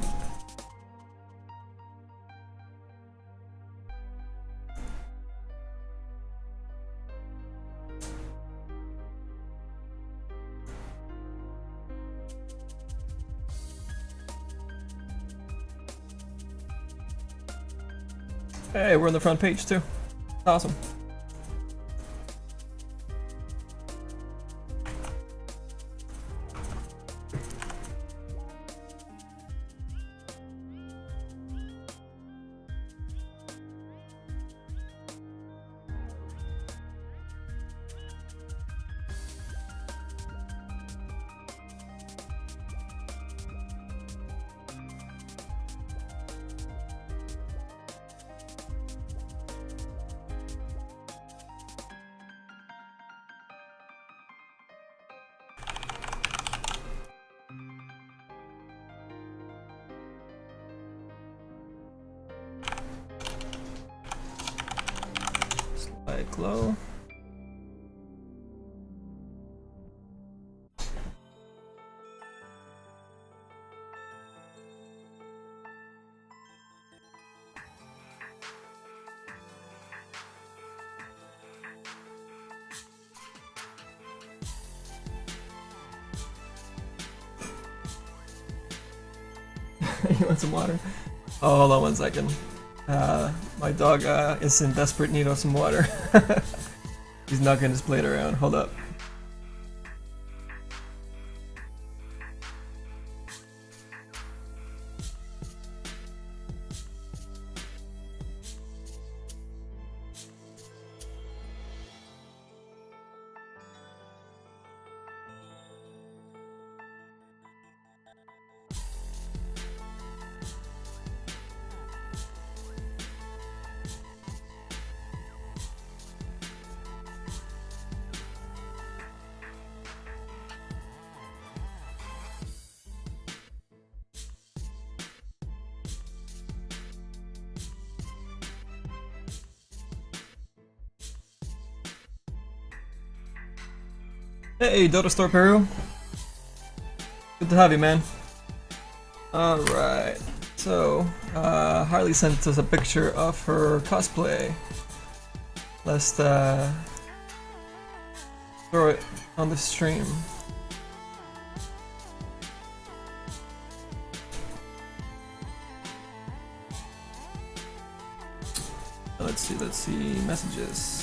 Hey, we're on the front page too. Awesome. Glow. You want some water? Oh, hold on one second. My dog is in desperate need of some water. He's knocking his plate around. Hold up. Hey, Dota Store Peru. Good to have you, man. Alright. So, Harley sent us a picture of her cosplay. Let's throw it on the stream. Let's see messages.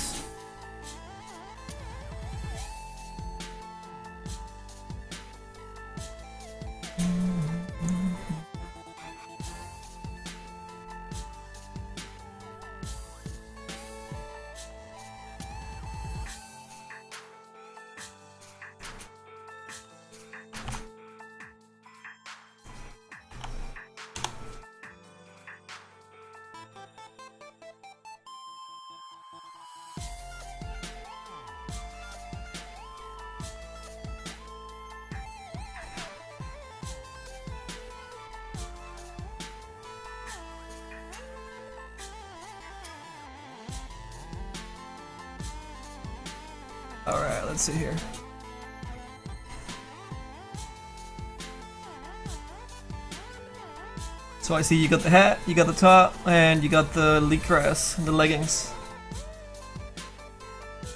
Alright, let's see here. So I see you got the hat, you got the top, and you got the leek grass, the leggings.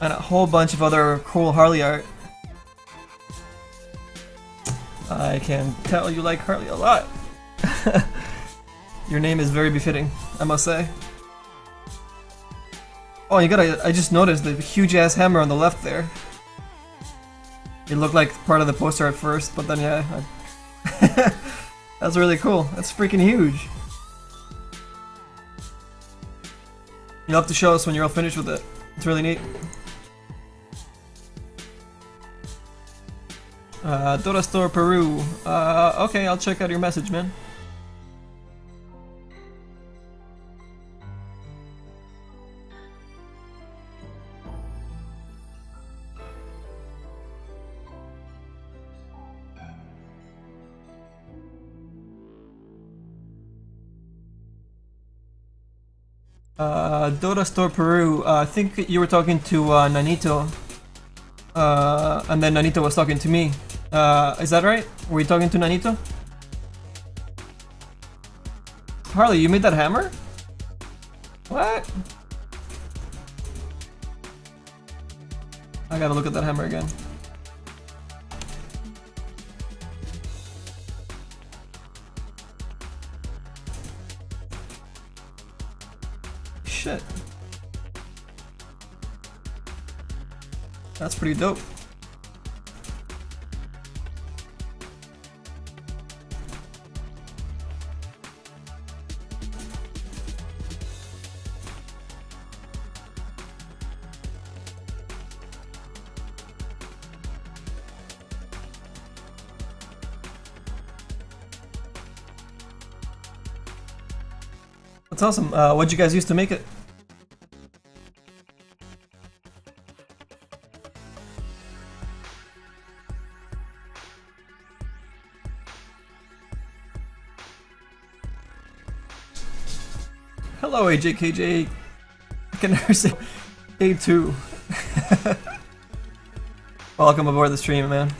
And a whole bunch of other cool Harley art. I can tell you like Harley a lot. Your name is very befitting, I must say. Oh, I just noticed the huge ass hammer on the left there. It looked like part of the poster at first, but then yeah. That's really cool. That's freaking huge. You'll have to show us when you're all finished with it. It's really neat. Dota Store Peru. Okay, I'll check out your message, man. Dota Store Peru, I think you were talking to Nanito, and then Nanito was talking to me. Is that right? Were you talking to Nanito? Harley, you made that hammer? What? I gotta look at that hammer again. Shit. That's pretty dope. That's awesome. What'd you guys use to make it? Hello, AJKJ. I can never say A2. Welcome aboard the stream, man.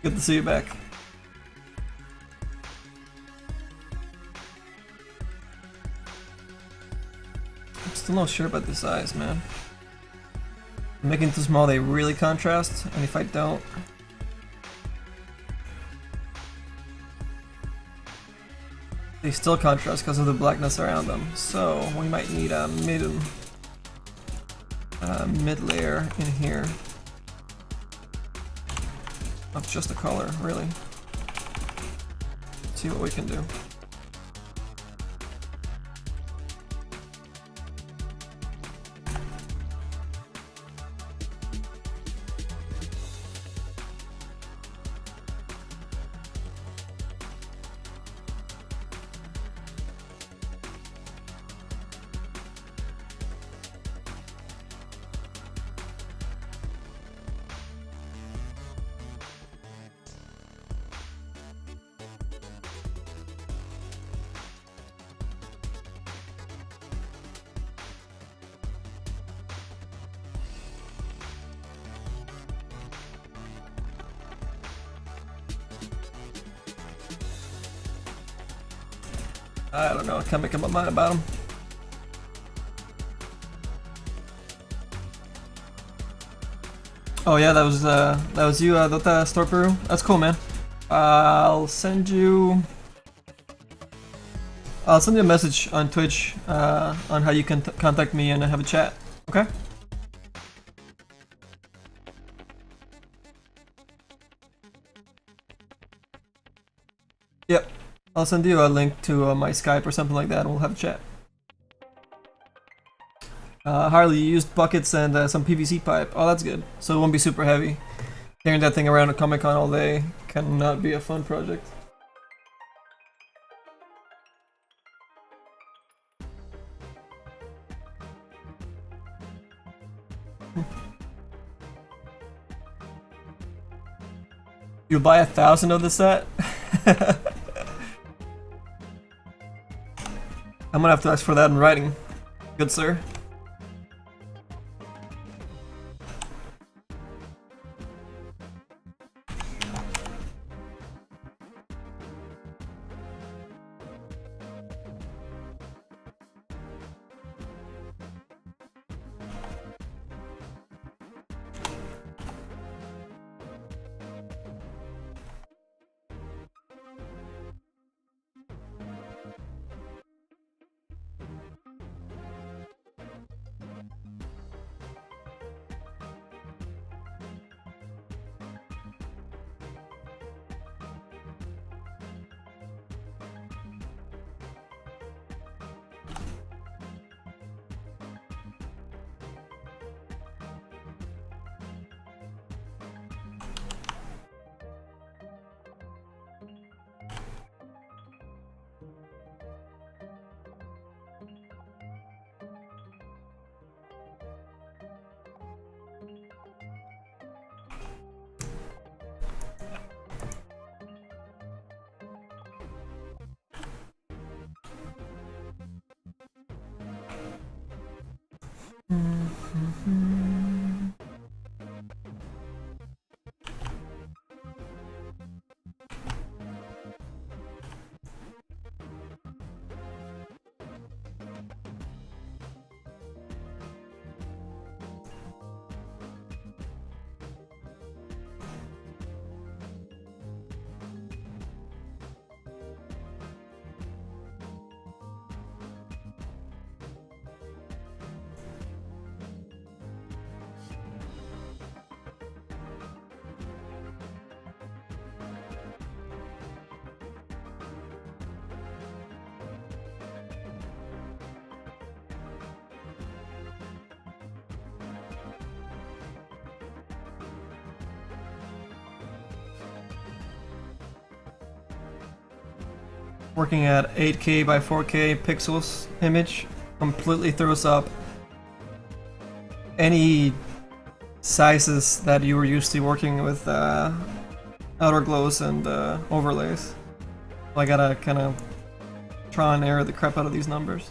Good to see you back. I'm still not sure about the size, man. I'm making it too small, they really contrast, and if I don't... they still contrast because of the blackness around them, so we might need a mid layer in here of just the color, really. See what we can do. I don't know. I can't make up my mind about him. Oh yeah, that was you, Dota Storperu. That's cool, man. I'll send you a message on Twitch on how you can contact me and have a chat. Okay. Yep. I'll send you a link to my Skype or something like that, and we'll have a chat. Harley, you used buckets and some PVC pipe. Oh, that's good. So it won't be super heavy. Carrying that thing around at Comic-Con all day cannot be a fun project. You'll buy 1,000 of the set? I'm gonna have to ask for that in writing. Good sir. Working at 8K by 4K pixels image completely throws up any sizes that you were used to working with outer glows and overlays. So I gotta kind of try and error the crap out of these numbers.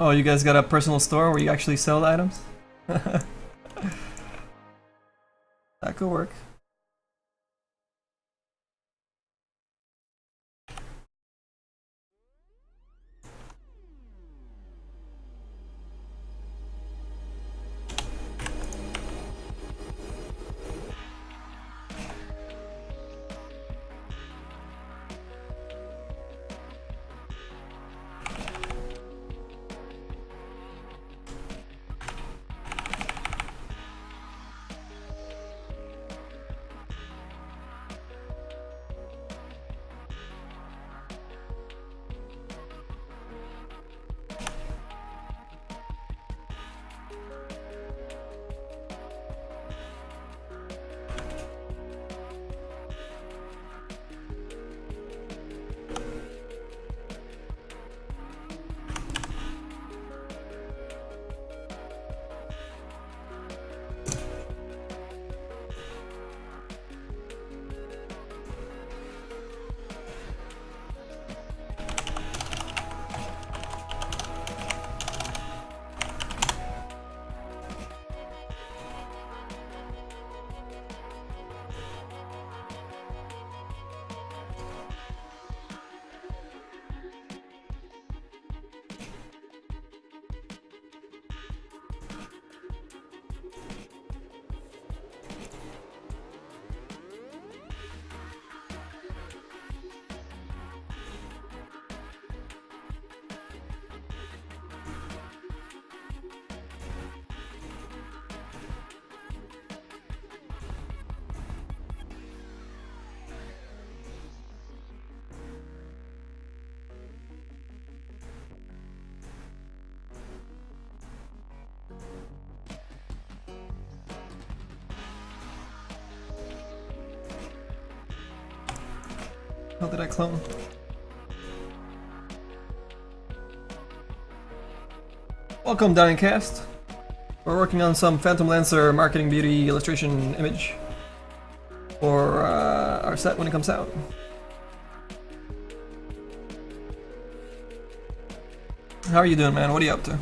Oh, you guys got a personal store where you actually sell the items? That could work. How did I clone? Welcome, Diningcast. We're working on some Phantom Lancer marketing beauty illustration image for our set when it comes out. How are you doing, man? What are you up to?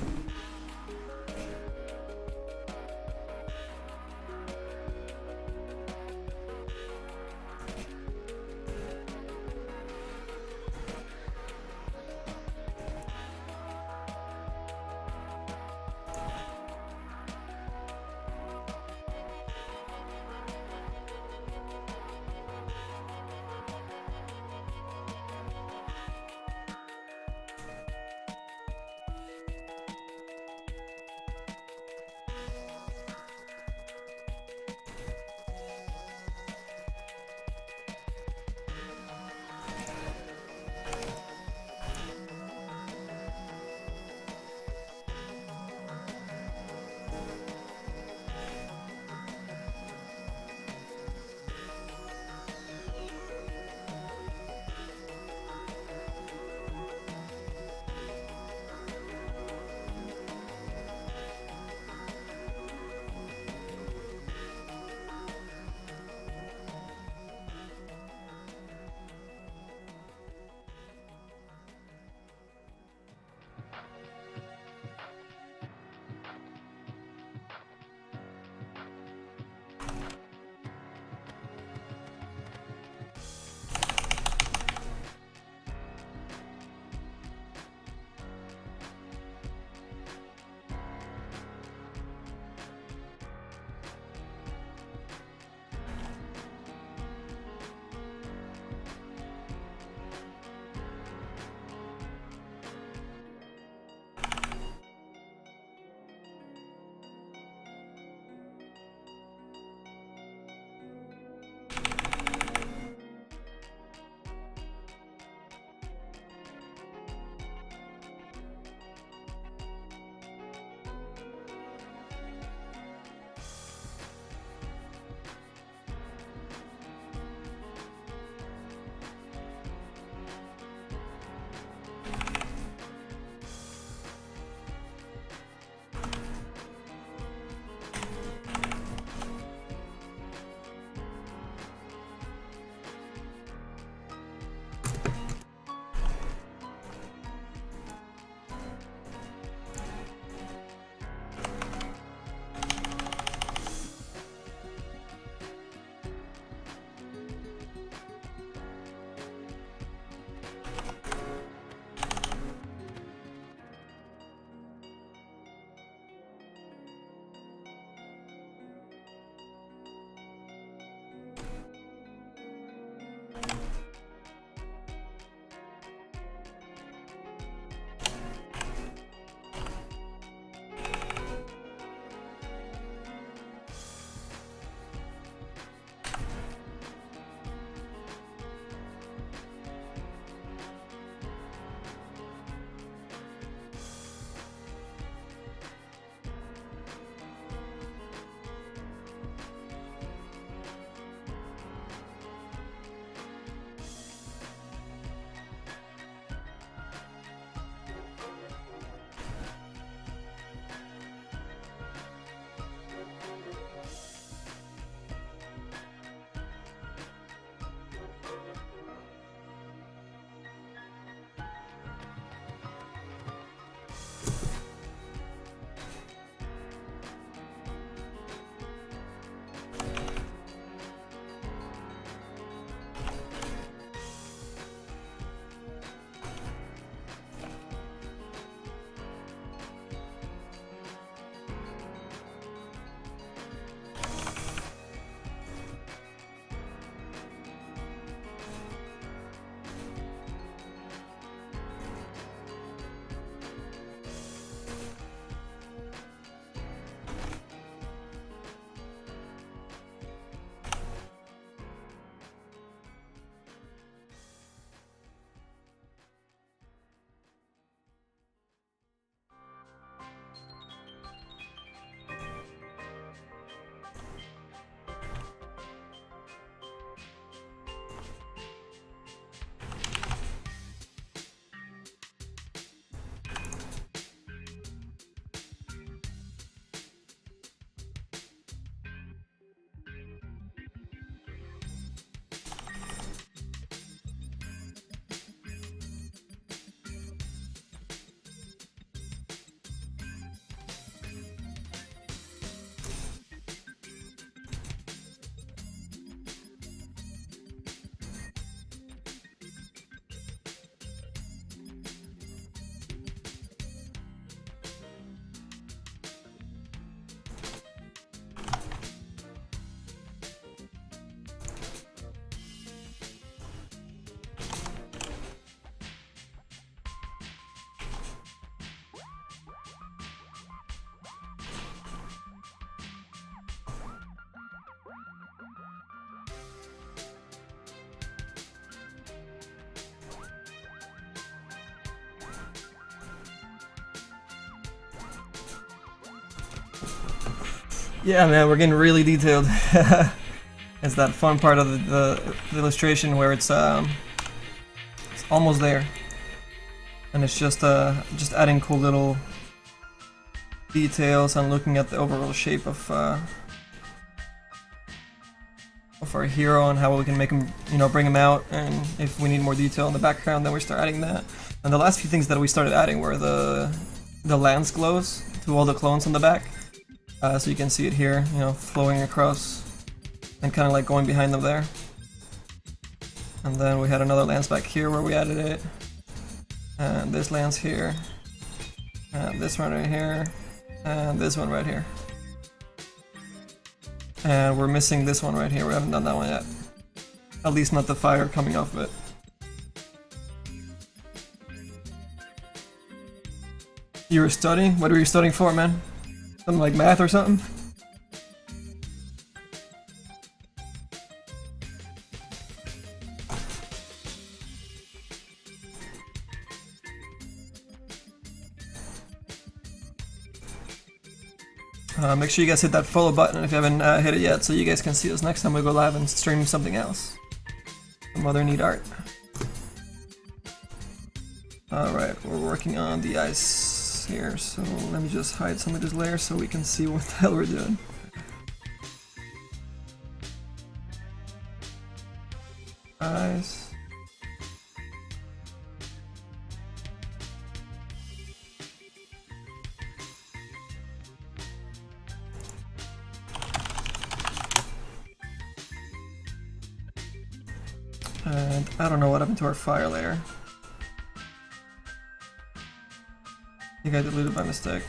Yeah, man, we're getting really detailed. It's that fun part of the illustration where it's almost there, and it's just adding cool little details and looking at the overall shape of our hero and how we can make him, you know, bring him out. And if we need more detail in the background, then we start adding that. And the last few things that we started adding were the lance glows to all the clones on the back. So you can see it here, you know, flowing across and kind of like going behind them there. And then we had another lance back here where we added it. And this lance here. And this one right here. And this one right here. And we're missing this one right here. We haven't done that one yet. At least not the fire coming off of it. You were studying? What were you studying for, man? Something like math or something? Make sure you guys hit that follow button if you haven't hit it yet, so you guys can see us next time we go live and stream something else. Some other neat art. Alright, we're working on the ice here, so let me just hide some of this layer so we can see what the hell we're doing. Ice. And I don't know what happened to our fire layer. I think I deleted by mistake.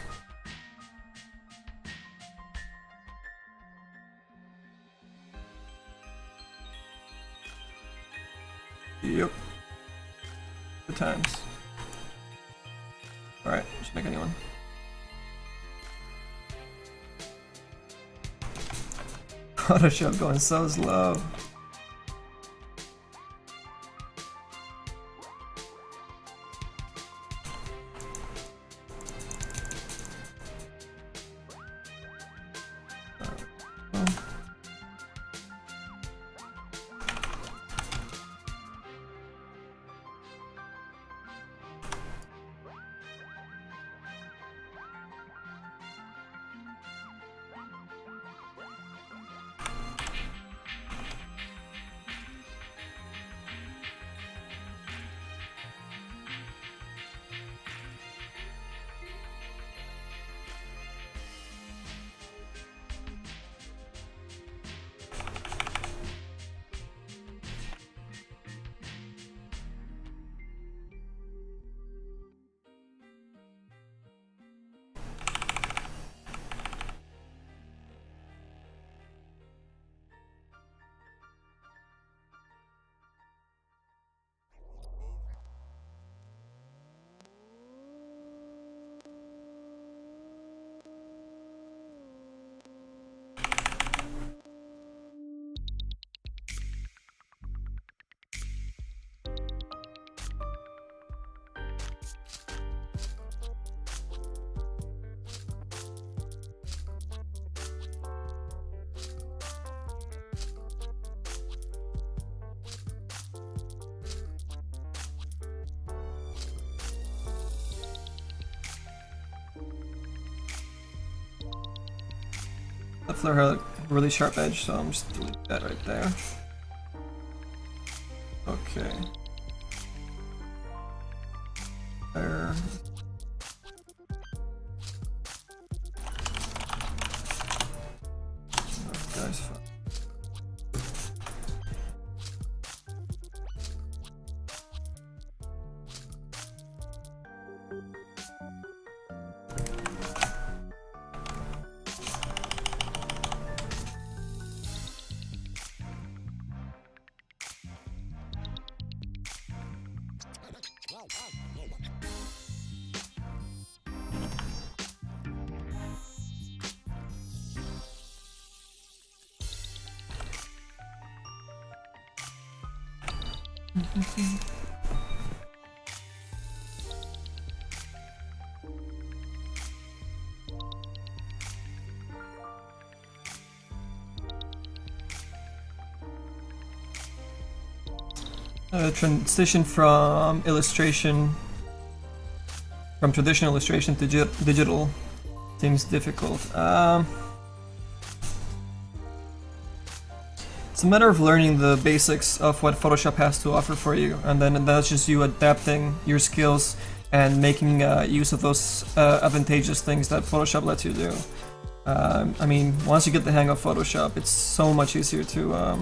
Yep. Good times. Alright, just make a new one. Photoshop going so slow. The flare had a really sharp edge, so I'm just deleting that right there. Okay. There. Oh, guys, fuck. the transition from traditional illustration to digital seems difficult. It's a matter of learning the basics of what Photoshop has to offer for you, and then that's just you adapting your skills and making use of those advantageous things that Photoshop lets you do. I mean, once you get the hang of Photoshop, it's so much easier to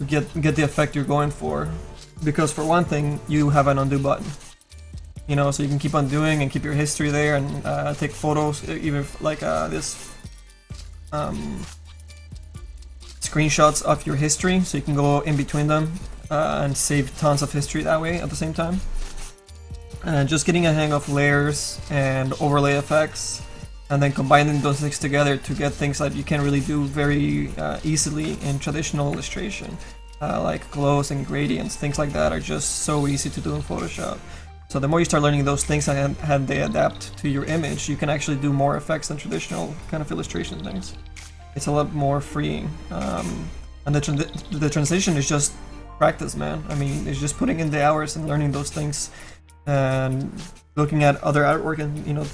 get the effect you're going for, because for one thing, you have an undo button. You know, so you can keep undoing and keep your history there and take photos, even like this. Screenshots of your history, so you can go in between them and save tons of history that way at the same time. And just getting a hang of layers and overlay effects, and then combining those things together to get things that you can really do very easily in traditional illustration, like glows and gradients. Things like that are just so easy to do in Photoshop. So the more you start learning those things and they adapt to your image, you can actually do more effects than traditional kind of illustration things. It's a lot more freeing, and the transition is just practice, man. I mean, it's just putting in the hours and learning those things, and looking at other artwork, and you know,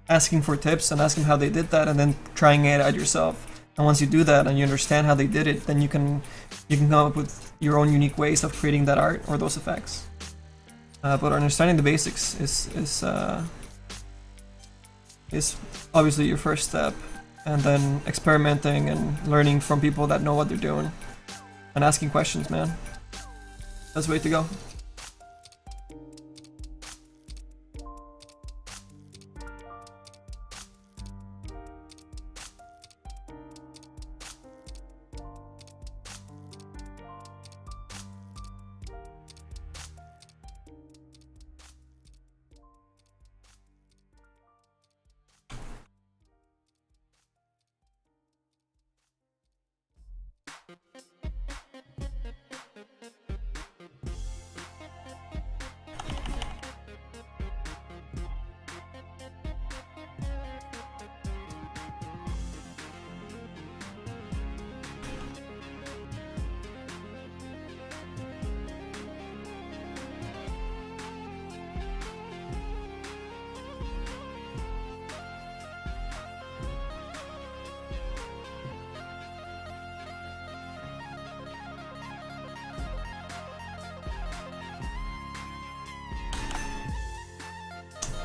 asking for tips and asking how they did that, and then trying it out yourself. And once you do that and you understand how they did it, then you can come up with your own unique ways of creating that art or those effects. But understanding the basics is obviously your first step. And then experimenting and learning from people that know what they're doing. And asking questions, man. That's the way to go.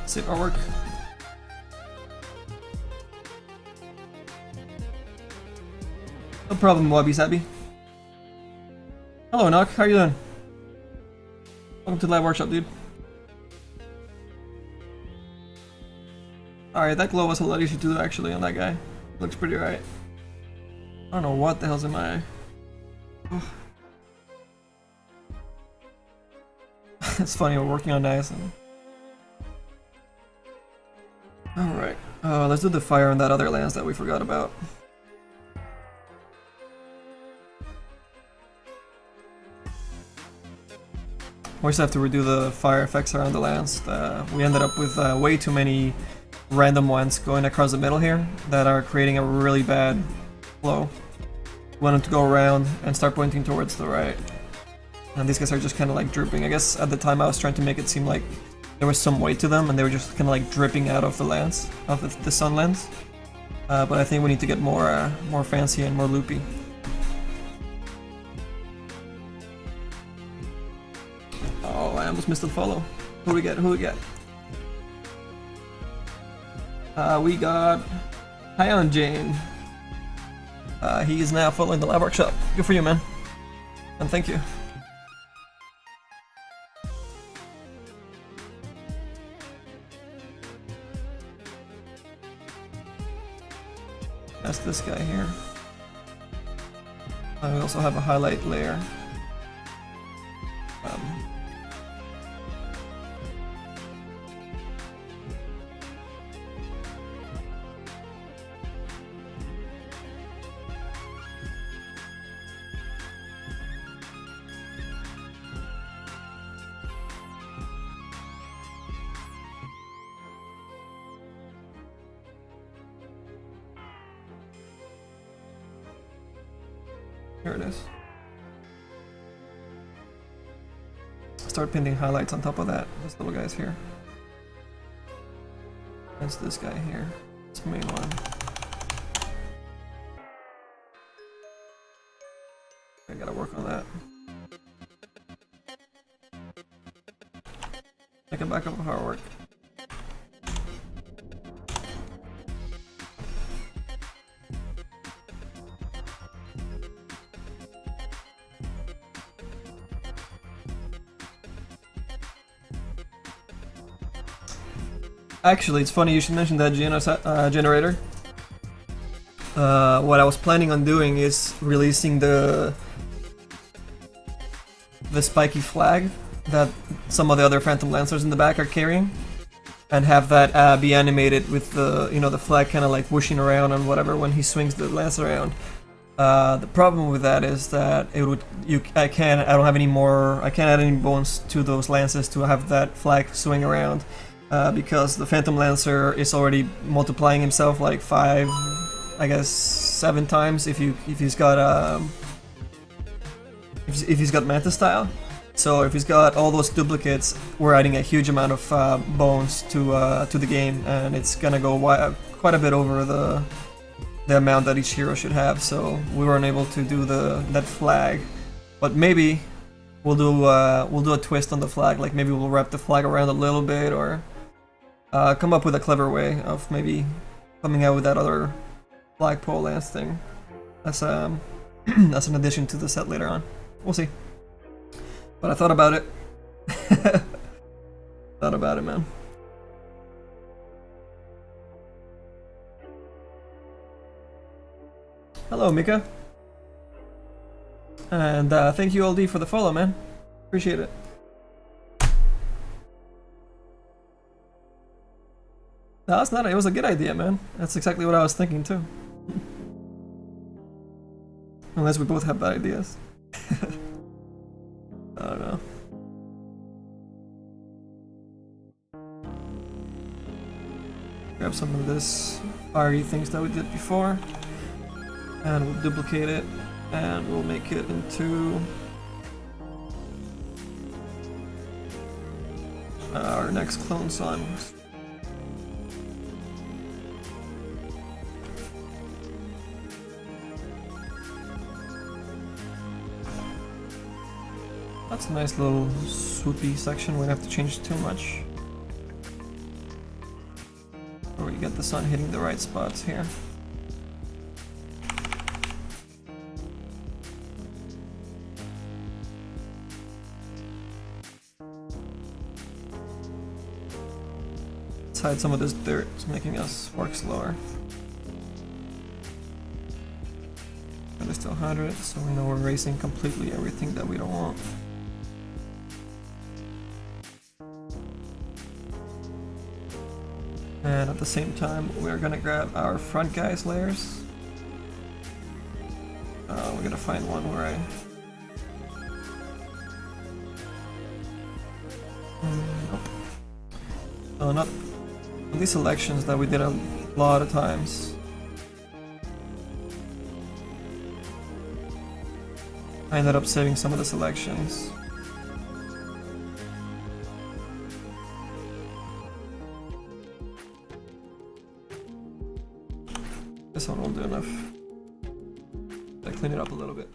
Save artwork. No problem, Wabi Sabi. Hello, Nock. How you doing? Welcome to the live workshop, dude. Alright, that glow was a lot easier to do actually on that guy. Looks pretty right. I don't know what the hell's in my eye. Oh. It's funny, we're working on nice. Alright, let's do the fire on that other lens that we forgot about. We just have to redo the fire effects around the lens. We ended up with way too many random ones going across the middle here that are creating a really bad flow. We want them to go around and start pointing towards the right. And these guys are just kind of like drooping. I guess at the time I was trying to make it seem like there was some weight to them, and they were just kind of like dripping out of the lens, of the sun lens. But I think we need to get more fancy and more loopy. Oh, I almost missed the follow. Who we get? Who we get? We got Hyon Jane. He is now following the lab workshop. Good for you, man. And thank you. That's this guy here. We also have a highlight layer. Here it is. start painting highlights on top of that. This little guy's here. That's this guy here. It's the main one. I gotta work on that. Take it back up with hard work. Actually, it's funny you should mention that generator. What I was planning on doing is releasing the spiky flag that some of the other Phantom Lancers in the back are carrying, and have that be animated with the the flag kind of like whooshing around and whatever when he swings the lance around. The problem with that is that I don't have any more. I can't add any bones to those lances to have that flag swing around. Because the Phantom Lancer is already multiplying himself like 5, I guess 7 times if he's got if he's got Mantis style. So if he's got all those duplicates, we're adding a huge amount of bones to the game, and it's gonna go quite a bit over the amount that each hero should have. So we weren't able to do that flag, but maybe we'll do a twist on the flag. Like maybe we'll wrap the flag around a little bit, or come up with a clever way of maybe coming out with that other flagpole lance thing. That's that's an addition to the set later on. We'll see. But I thought about it. Thought about it, man. Hello, Mika. And thank you, LD, for the follow, man. Appreciate it. No, that's not. It was a good idea, man. That's exactly what I was thinking too. Unless we both have bad ideas. I don't know. Grab some of this RE things that we did before, and we'll duplicate it, and we'll make it into our next clone son. That's a nice little swoopy section. We don't have to change too much. Or you get the sun hitting the right spots here. Let's hide some of this dirt. It's making us work slower. At least to 100, so we know we're erasing completely everything that we don't want. And at the same time, we're gonna grab our front guys layers. We're gonna find one where I... Nope. No, not these selections that we did a lot of times. I ended up saving some of the selections. This one will do enough. I clean it up a little bit.